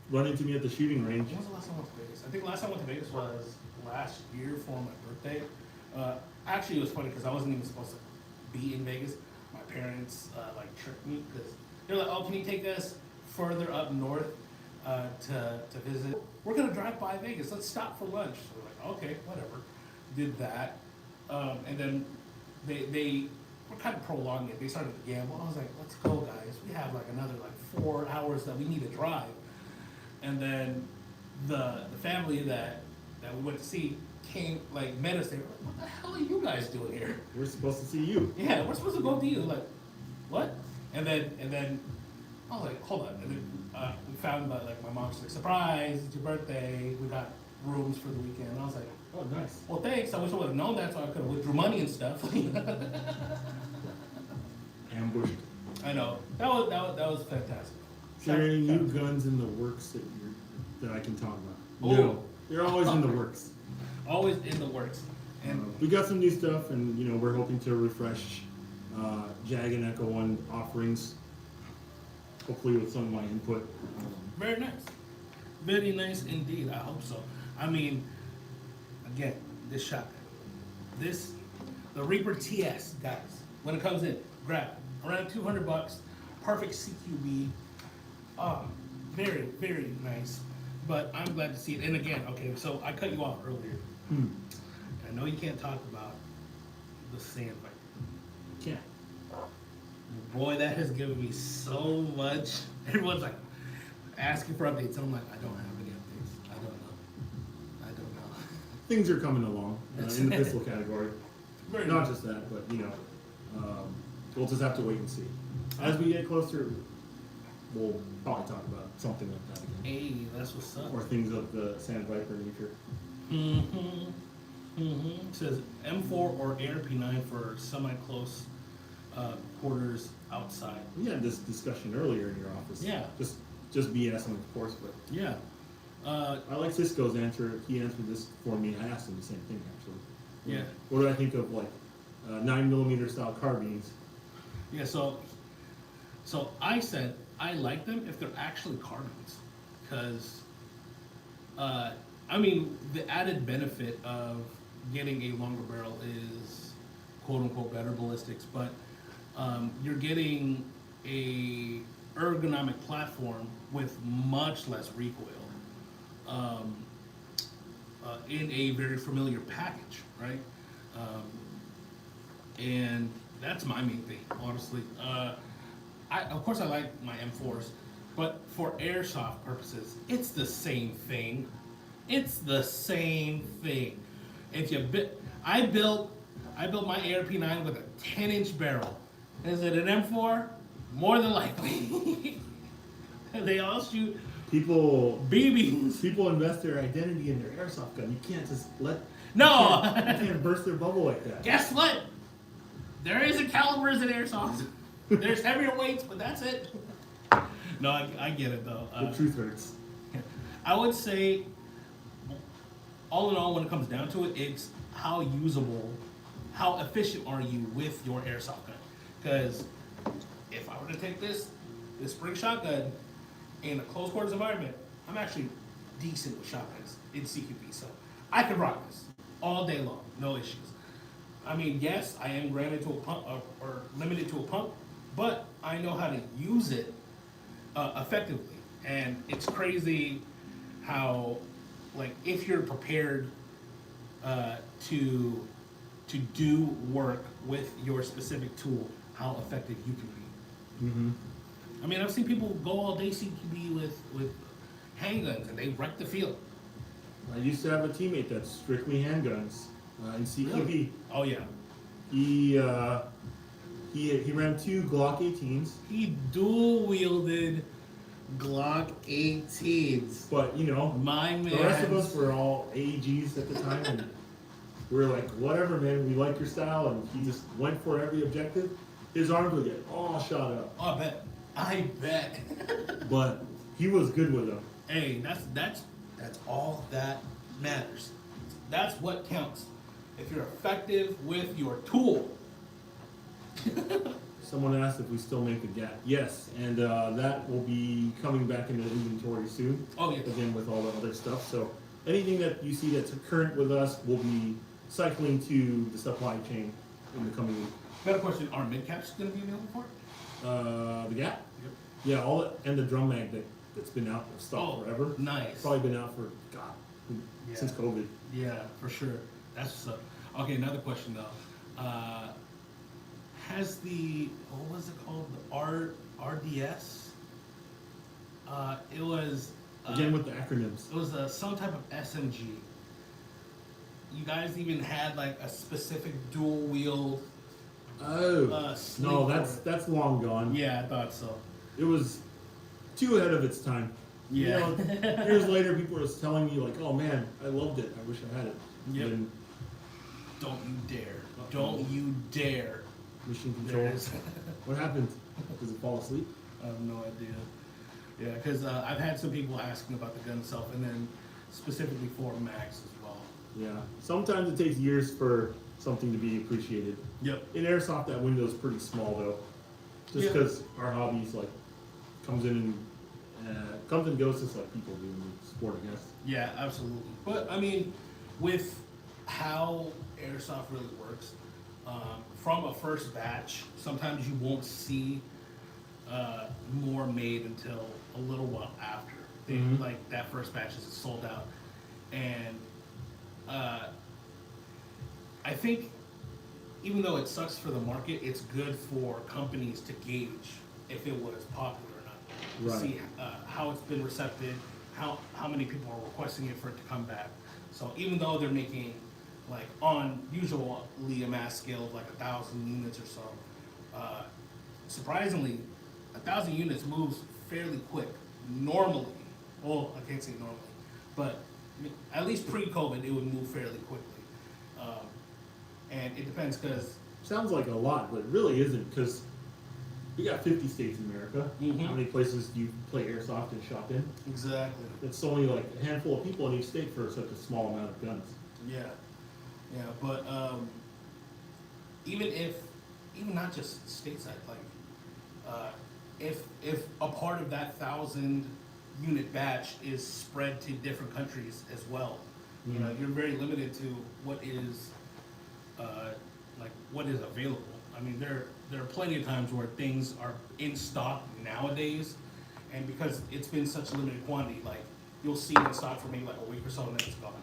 Run into me at the shooting range. When was the last time I went to Vegas? I think the last time I went to Vegas was last year for my birthday. Actually, it was funny because I wasn't even supposed to be in Vegas. My parents tricked me because they're like, "Oh, can you take us further up north to visit? We're gonna drive by Vegas. Let's stop for lunch." So we're like, "Okay, whatever." Did that, and then they were kind of prolonging it. They started to gamble. I was like, "Let's go, guys. We have like another 4 hours that we need to drive." And then the family that we went to see met us. They were like, "What the hell are you guys doing here?" We're supposed to see you. Yeah, we're supposed to go to you. Like, what? And then I was like, hold on. And then we found that my mom's like, surprise, it's your birthday. We got rooms for the weekend. And I was like, Oh, nice. Well, thanks. I wish I would have known that, so I could have withdrew money and stuff. Ambushed. I know that was fantastic. Is there any Shout- new guns in the works that I can talk about? Oh. No, they're always in the works. Always in the works. And We got some new stuff, and we're hoping to refresh JAG and Echo One offerings. Hopefully, with some of my input. very nice. Very nice indeed. I hope so. I mean, again, this shotgun. The Reaper TS, guys. When it comes in, grab it. Around $200. Perfect CQB. Very, very nice. But I'm glad to see it. And again, okay, so I cut you off earlier. I know you can't talk about the Sand Viper. Can't. Boy, that has given me so much. Everyone's like asking for updates. And I'm like, I don't have any updates. I don't know. Things are coming along in the pistol category. Very Not nice. just that, but we'll just have to wait and see. As we get closer, we'll probably talk about something like that again. Hey, that's what's up. Or things of the Sand Viper nature. It says M4 or ARP9 for semi-close quarters outside. We had this discussion earlier in your office. Yeah. Just BSing, of course, but Yeah. I like Cisco's answer. He answered this for me. I asked him the same thing, actually. Yeah. What do I think of 9mm style carbines? Yeah, so I said I like them if they're actually carbines. Because, I mean, the added benefit of getting a longer barrel is quote-unquote better ballistics, but you're getting a ergonomic platform with much less recoil in a very familiar package, right? And that's my main thing, honestly. Of course I like my M4s, but for airsoft purposes, it's the same thing. It's the same thing. If you I built my ARP9 with a 10-inch barrel. Is it an M4? More than likely. They all shoot People BBs. invest their identity in their airsoft gun. You can't just No. You can't burst their bubble like that. Guess what? There isn't calibers in airsoft. There's heavier weights, but that's it. No, I get it though. The truth hurts. I would say, all in all, when it comes down to it, it's how usable, how efficient are you with your airsoft gun? Because if I were to take this spring shotgun in a close quarters environment, I'm actually decent with shotguns in CQB, so I could rock this all day long, no issues. I mean, yes, I am granted to a pump or limited to a pump, but I know how to use it effectively, and it's crazy how, like, if you're prepared to do work with your specific tool, how effective you can be. Mm-hmm. I mean, I've seen people go all day CQB with handguns, and they wreck the field. I used to have a teammate that's strictly handguns in CQB. Really? Oh yeah. He ran 2 Glock 18s, He dual wielded Glock 18s. but My man. the rest of us were all AEGs at the time, and we were like, whatever, man, we like your style, and he just went for every objective. His arms would get all shot up, Oh, I bet. but he was good with them. Hey, that's all that matters. That's what counts. If you're effective with your tool. Someone asked if we still make the GAT. Yes, and that will be coming back into inventory soon. Oh yeah. Again, with all the other stuff. So anything that you see that's current with us will be cycling to the supply chain in the coming week. Better question: are mid caps going to be available for it? The GAT? Yep. Yeah, all that, and the drum mag that's been out of stock forever. Nice. Probably been out for since COVID. Yeah, for sure. That's what's up. Okay, another question though. Has what was it called? The RDS? It was Again with the acronyms. It was some type of SMG. You guys even had like a specific dual wheel. Oh sleeve no, for that's long gone. Yeah, I thought so. It was too ahead of its time. Yeah. Years later, people were telling me like, "Oh man, I loved it. I wish I had it." Yep. And Don't you dare. Don't you dare. mission There control. it is. What happened? Does it fall asleep? I have no idea. Yeah, because I've had some people asking about the gun itself, and then specifically for mags as well. Yeah. Sometimes it takes years for something to be appreciated. Yep. In Airsoft, that window is pretty small though. Just Yeah. because our hobbies like comes in and comes and goes just like people do in sport, I guess. Yeah, absolutely. But I mean, with how Airsoft really works, from a first batch, sometimes you won't see more made until a little while after. They, Mhm. Like that first batch is sold out, and I think even though it sucks for the market, it's good for companies to gauge if it was popular or not. To Right. see how it's been recepted, how many people are requesting it for it to come back. So even though they're making like on usually a mass scale of like 1,000 units or so, surprisingly, 1,000 units moves fairly quick. Normally, well, I can't say normally, but at least pre-COVID, it would move fairly quickly. And it depends because Sounds like a lot, but it really isn't because we got 50 states in America. Mhm. How many places do you play Airsoft and shop in? exactly. It's only like a handful of people in each state for such a small amount of guns. Yeah, yeah, but even not just stateside, like if a part of that 1,000 unit batch is spread to different countries as well, you know, you're very limited to what is what is available. I mean, there are plenty of times where things are in stock nowadays, and because it's been such a limited quantity, like you'll see it in stock for maybe like a week or so, and then it's gone,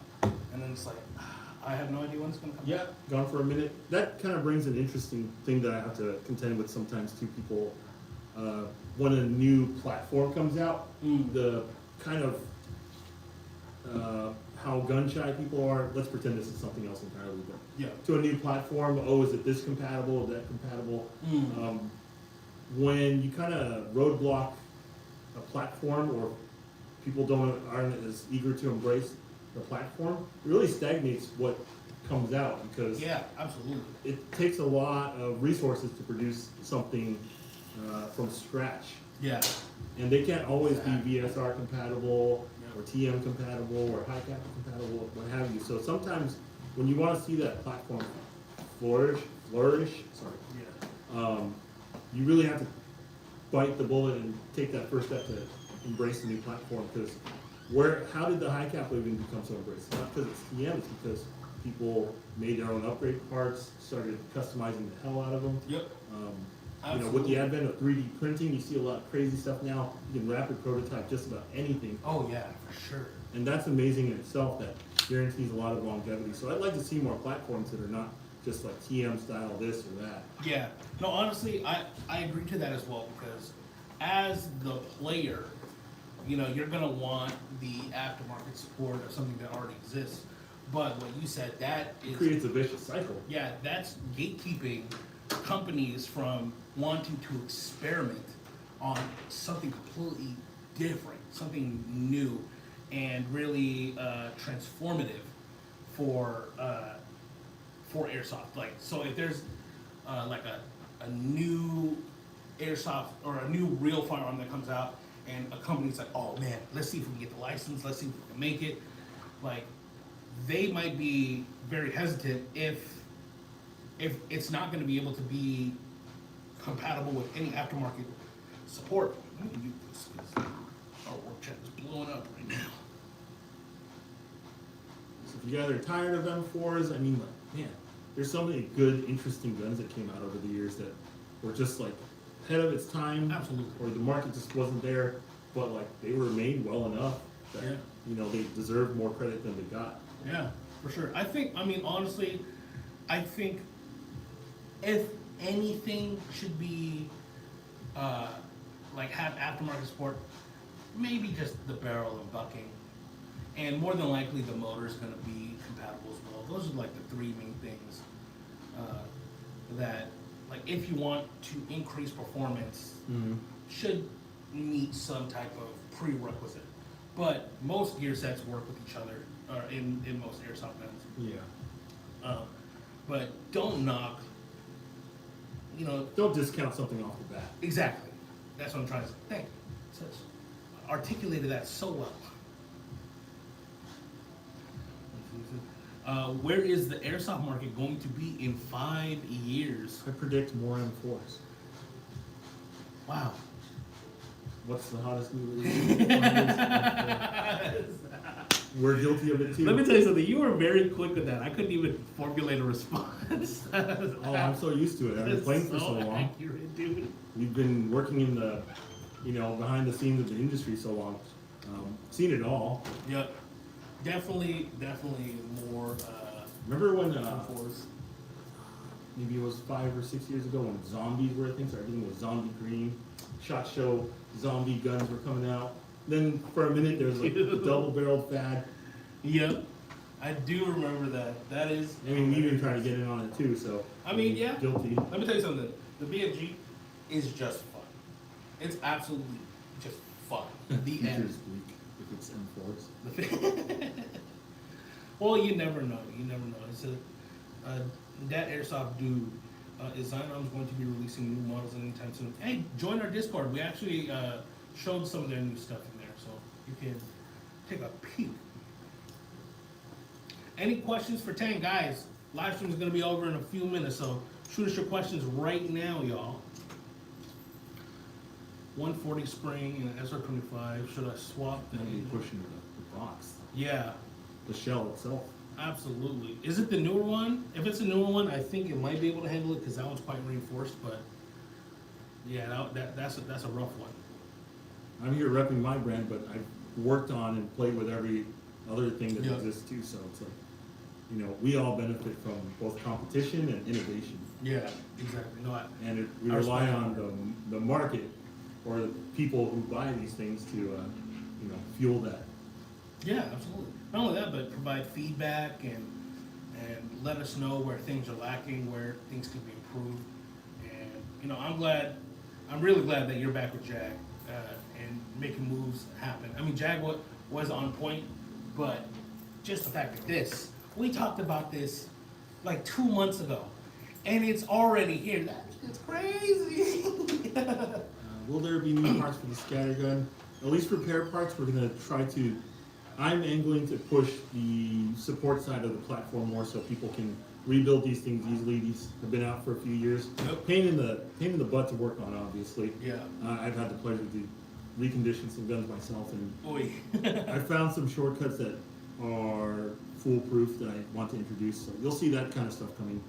and then it's like I have no idea when it's gonna come. Yeah, gone for a minute. That kind of brings an interesting thing that I have to contend with sometimes too. People, when a new platform comes out, the kind of how gun shy people are. Let's pretend this is something else entirely, but Yeah. to a new platform, oh, is it this compatible? Is that compatible? When you kind of roadblock a platform, or people aren't as eager to embrace the platform, it really stagnates what comes out because Yeah, absolutely. it takes a lot of resources to produce something from scratch, Yeah. and they can't always be Exactly. VSR compatible Yeah. or TM compatible or high cap compatible, what have you. So sometimes when you want to see that platform flourish, sorry, Yeah. you really have to bite the bullet and take that first step to embrace the new platform. Because how did the high cap even become so embraced? Not because it's TM, it's because people made their own upgrade parts, started customizing the hell out of them. Yep. You know, with the advent of 3D printing, you see a lot of crazy stuff now. You can rapid prototype just about anything, Oh yeah, for sure. and that's amazing in itself. That guarantees a lot of longevity. So I'd like to see more platforms that are not just like TM style this or that. Yeah. No, honestly, I agree to that as well, because as the player, you know, you're gonna want the aftermarket support of something that already exists. But what you said, that It is, creates a vicious cycle. yeah, that's gatekeeping companies from wanting to experiment on something completely different, something new, and really transformative for Airsoft. Like, so if there's like a new Airsoft or a new real firearm that comes out, and a company's like, oh man, let's see if we can get the license, let's see if we can make it. Like, they might be very hesitant if it's not going to be able to be compatible with any aftermarket support. I'm gonna mute this 'cause our work chat is blowing up right now. So if you guys are tired of M4s, I mean, like, man, there's so many good, interesting guns that came out over the years that were just like ahead of its time. Absolutely. Or the market just wasn't there, but like they were made well enough that, Yeah. you know, they deserve more credit than they got. Yeah, for sure. I mean, honestly, I think if anything should be, like have aftermarket support, maybe just the barrel and bucking. And more than likely the motor is gonna be compatible as well. Those are like the three main things, that, like if you want to increase performance, should meet some type of prerequisite. But most gear sets work with each other or in most airsoft guns. Yeah. But don't knock, you know, Don't discount something off the bat. exactly. That's what I'm trying to say. Thank you. Such articulated that so well. Where is the airsoft market going to be in 5 years? I predict more M4s. Wow. What's the hottest new release? We're guilty of it too. Let me tell you something. You were very quick with that. I couldn't even formulate a response. Oh, I'm so used to it. I've been playing for so long. Accurate, dude. We've been working in the, behind the scenes of the industry so long. Seen it all. Yep. Definitely more. Remember when, Force. maybe it was 5 or 6 years ago when zombies were a thing, so everything was zombie green. SHOT Show, zombie guns were coming out. Then for a minute there was like a double-barreled fad. Yep. I do remember that. That is. I mean, we've been trying to get in on it too, so. I mean, yeah. Guilty. Let me tell you something. The BFG is just fun. It's absolutely just fun. The end. Features weak if it's M4s. Well, you never know. You never know. It's that Airsoft dude is Zynom's going to be releasing new models anytime soon. Hey, join our Discord. We actually showed some of their new stuff in there, so you can take a peek. Any questions for Tang, guys? Live stream is going to be over in a few minutes, so shoot us your questions right now, y'all. 140 spring and SR25. Should I swap them? Maybe pushing the box, Yeah, the shell itself. absolutely. Is it the newer one? If it's a newer one, I think it might be able to handle it because that one's quite reinforced. But yeah, that's a rough one. I'm here repping my brand, but I've worked on and played with every other thing that Yeah. exists too. So it's like, we all benefit from both competition and innovation, Yeah, exactly. No, and we I rely respect on the market or the people who buy these things to fuel that. yeah, absolutely. Not only that, but provide feedback and let us know where things are lacking, where things can be improved. And I'm really glad that you're back with JAG and making moves happen. I mean, JAG was on point, but just the fact that we talked about this like 2 months ago, and it's already here. It's crazy. Will there be new parts for the scattergun? At least repair parts, we're gonna try to. I'm angling to push the support side of the platform more so people can rebuild these things easily. These have been out for a few years. Yep. Pain in the butt to work on, obviously. Yeah. I've had the pleasure to recondition some guns myself, and Boy. I found some shortcuts that are foolproof that I want to introduce. So you'll see that kind of stuff coming,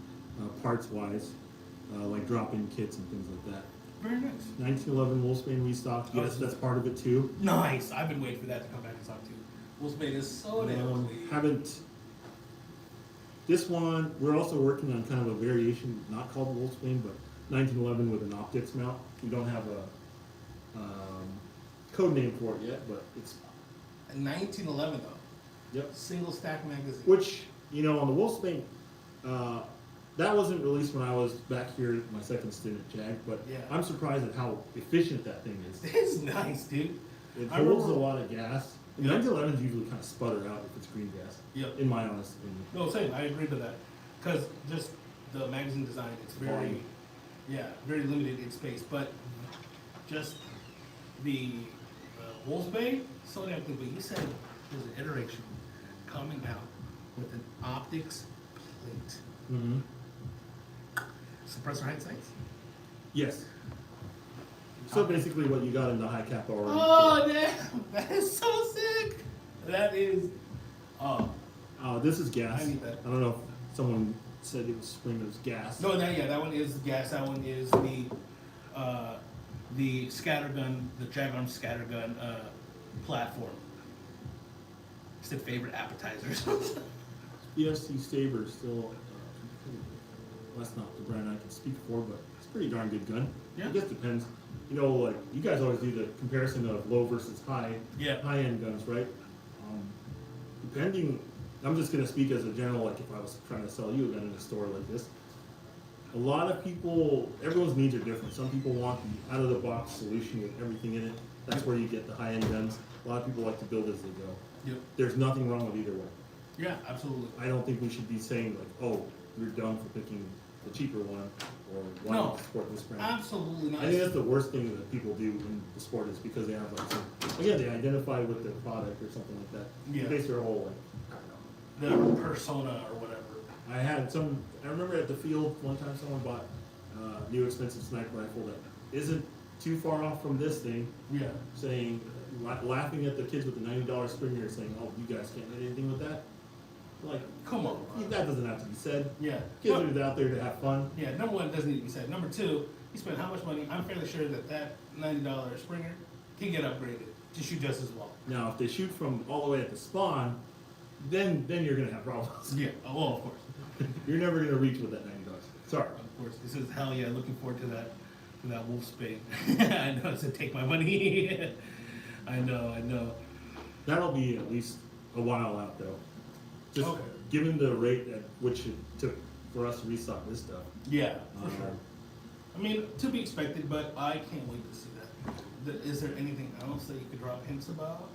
parts-wise, like drop-in kits and things like that. Very nice. 1911 Wolfsbane restock. Yes, that's part of it too. Nice. I've been waiting for that to come back in stock too. Wolfsbane is so damn clean. Haven't. This one, we're also working on kind of a variation, not called Wolfsbane, but 1911 with an optics mount. We don't have a code name for it yet, but it's. 1911 though. Yep. Single stack magazine. Which, on the Wolfsbane, that wasn't released when I was back here at my second stint at JAG, but Yeah. I'm surprised at how efficient that thing is. It's nice, dude. It I holds a remember- lot of gas. And Yep. 1911s usually kind of sputter out if it's green gas, Yep. in my honest opinion. No, same. I agree with that. Because just the magazine design, it's very, Volume. very limited in space. But just the Wolfsbane, so damn clean. But you said there's an iteration coming out with an optics plate. Mm-hmm. Suppressor height sights? Yes. So basically what you got in the high cap already. Oh, damn. That is so sick. That is, oh. This is gas. I need that. I don't know if someone said it was spring, it was gas. No, that one is gas. That one is the scattergun, the JAG Arm scattergun platform. It's their favorite appetizers. BFC Saber is still, that's not the brand I can speak for, but it's a pretty darn good gun. Yeah. It just depends. Like you guys always do the comparison of low versus high, Yeah. high-end guns, right? Depending, I'm just gonna speak as a general, like if I was trying to sell you a gun in a store like this. A lot of people, everyone's needs are different. Some people want the out-of-the-box solution with everything in it. That's where you get the high-end guns. A lot of people like to build as they go. Yep. There's nothing wrong with either way. Yeah, absolutely. I don't think we should be saying like, oh, you're dumb for picking the cheaper one, or why No. not support this brand. Absolutely not. I think that's the worst thing that people do in the sport is because they have like some, again, they identify with their product or something like that. Yeah. They base their whole like, I don't know. The persona or whatever. I remember at the field one time someone bought a new expensive sniper rifle that isn't too far off from this thing, Yeah. saying, laughing at the kids with the $90 Springer, saying, "Oh, you guys can't hit anything with that." Like, Come on. that doesn't have to be said. Yeah. Kids Well, are out there to have fun. yeah, number one, it doesn't need to be said. Number two, you spend how much money? I'm fairly sure that $90 Springer can get upgraded to shoot just as well. Now, if they shoot from all the way at the spawn, then you're gonna have problems. Yeah. Oh, well, of course. You're never gonna reach with that $90. Sorry. Of course. This is hell yeah. Looking forward to that wolf spade. I know it's to take my money. I know. That'll be at least a while out though. Just Okay. given the rate at which it took for us to restock this stuff. Yeah, for Um, sure. I mean, to be expected, but I can't wait to see that. Is there anything else that you could drop hints about?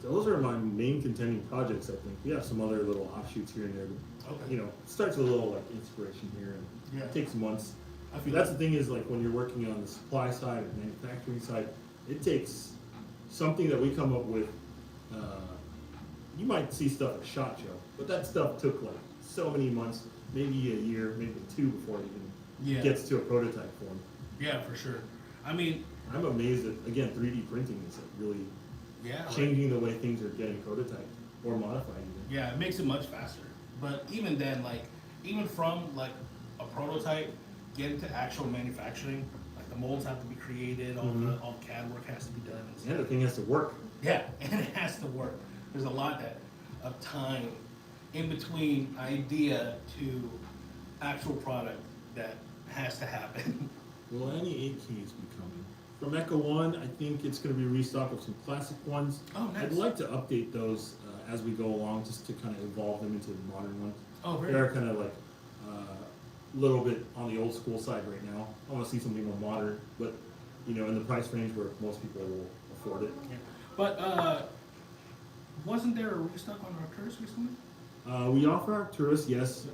Those are my main contending projects, I think. We have some other little offshoots here and there, but, Okay. you know, starts with a little like inspiration here and Yeah. it takes months. I feel That's the thing is like when you're working on the supply side or manufacturing side, it takes something that we come up with. You might see stuff at SHOT Show, but that stuff took like so many months, maybe a year, maybe two before it even Yeah. gets to a prototype form. Yeah, for sure. I mean, I'm amazed that again 3D printing is like really yeah, right. changing the way things are getting prototyped or modified even. Yeah, it makes it much faster. But even then, like, even from like a prototype, getting to actual manufacturing, like the molds have to be created, all the CAD work has to be done. And And stuff. the thing has to work. Yeah, and it has to work. There's a lot of time in between idea to actual product that has to happen. Will any 8Ks be coming? From Echo 1, I think it's going to be a restock of some classic ones. Oh, nice. I'd like to update those as we go along, just to kind of evolve them into the modern ones. Oh, very They are kind of like a little bit on the old school side right now. I want to see something more modern, but you know, in the price range where most people will afford it. Yeah. But wasn't there a restock on Arcturus recently? We offer Arcturus, yes.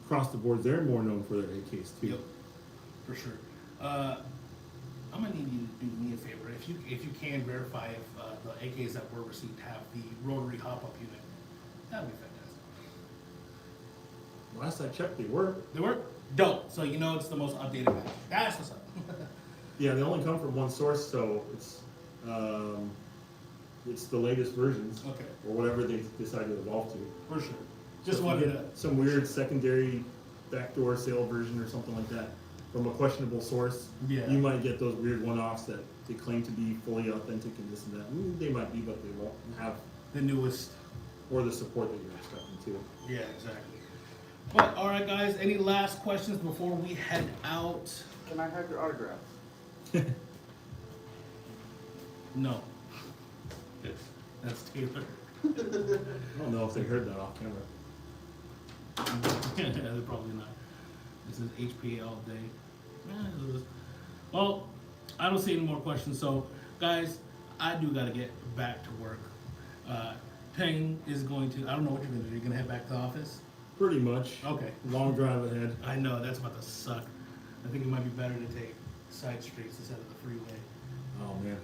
Across the board, they're more known for their AKs too. Yep, for sure. I'm gonna need you to do me a favor. If you can verify if the AKs that were received have the rotary hop-up unit, that'd be fantastic. Last I checked, they were. They work? Dope. So you know it's the most updated batch. That's what's up. Yeah, they only come from one source, so it's the latest versions. Okay. Or whatever they decide to evolve to. For sure. Just So if wanted you to. get some weird secondary backdoor sale version or something like that from a questionable source. Yeah. You might get those weird one-offs that they claim to be fully authentic and this and that. They might be, but they won't have The newest. or the support that you're expecting to. Yeah, exactly. But all right, guys. Any last questions before we head out? Can I have your autograph? No. That's Taylor. I don't know if they heard that off camera. They're probably not. This is HPA all day. Well, I don't see any more questions. So, guys, I do got to get back to work. Peng is going to. I don't know what you're going to do. You're going to head back to the office. Pretty much. Okay. Long drive ahead. I know that's about to suck. I think it might be better to take side streets instead of the freeway. Oh man.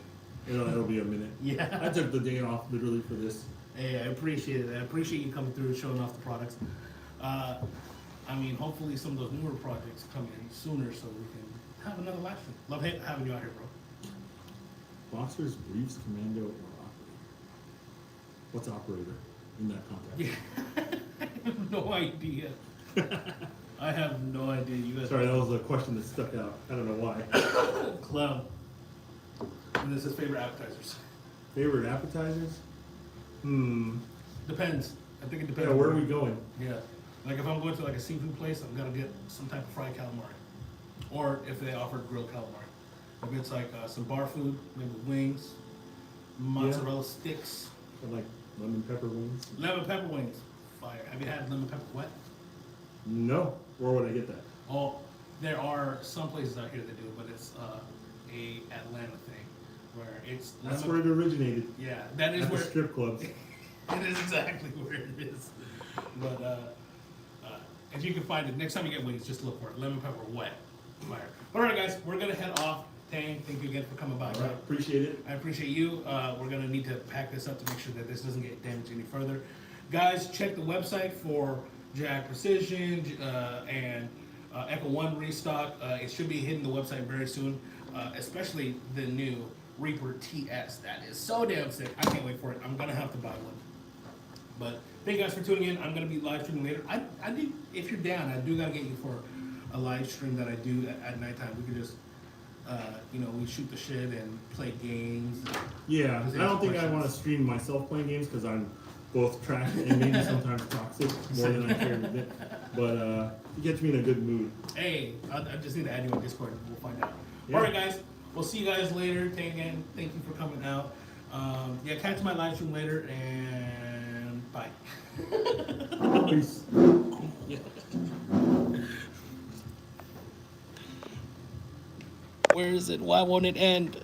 It'll be a minute. Yeah. I took the day off literally for this. Hey, I appreciate it. I appreciate you coming through and showing off the products. I mean, hopefully some of those newer projects come in sooner so we can have another live stream. Love having you out here, bro. Boxers, briefs, commando, or operator? What's operator in that context? Yeah. I have no idea. I have no idea. You guys Sorry, that was a question that stuck out. I don't know why. clown. And this is favorite appetizers. Favorite appetizers? Depends. I think it depends. Yeah, where are we going? Yeah. Like if I'm going to like a seafood place, I'm gonna get some type of fried calamari. Or if they offer grilled calamari. If it's like some bar food, maybe wings, mozzarella sticks, I like lemon pepper wings. lemon pepper wings. Fire. Have you had lemon pepper wet? No. Where would I get that? Oh, there are some places out here that do it, but it's a Atlanta thing where it's That's where it originated. yeah, that is At the where strip clubs. It is exactly where it is. But if you can find it, next time you get wings, just look for it. Lemon pepper wet fire. All right, guys, we're gonna head off. Tang, thank you again for coming by. All right, appreciate it. I appreciate you. We're gonna need to pack this up to make sure that this doesn't get damaged any further. Guys, check the website for JAG Precision and Echo One restock. It should be hitting the website very soon, especially the new Reaper TS. That is so damn sick. I can't wait for it. I'm gonna have to buy one. But thank you guys for tuning in. I'm gonna be live streaming later. I do, if you're down, I do gotta get you for a live stream that I do at nighttime. We can just, we shoot the shit and play games. Yeah, Just I don't answer think I questions. want to stream myself playing games because I'm both trash and maybe sometimes toxic more than I care to admit. But it gets me in a good mood. Hey, I just need to add you on Discord. We'll find out. Yeah. All right, guys. We'll see you guys later. Thank you for coming out. Catch my live stream later, and bye. Peace. Where is it? Why won't it end?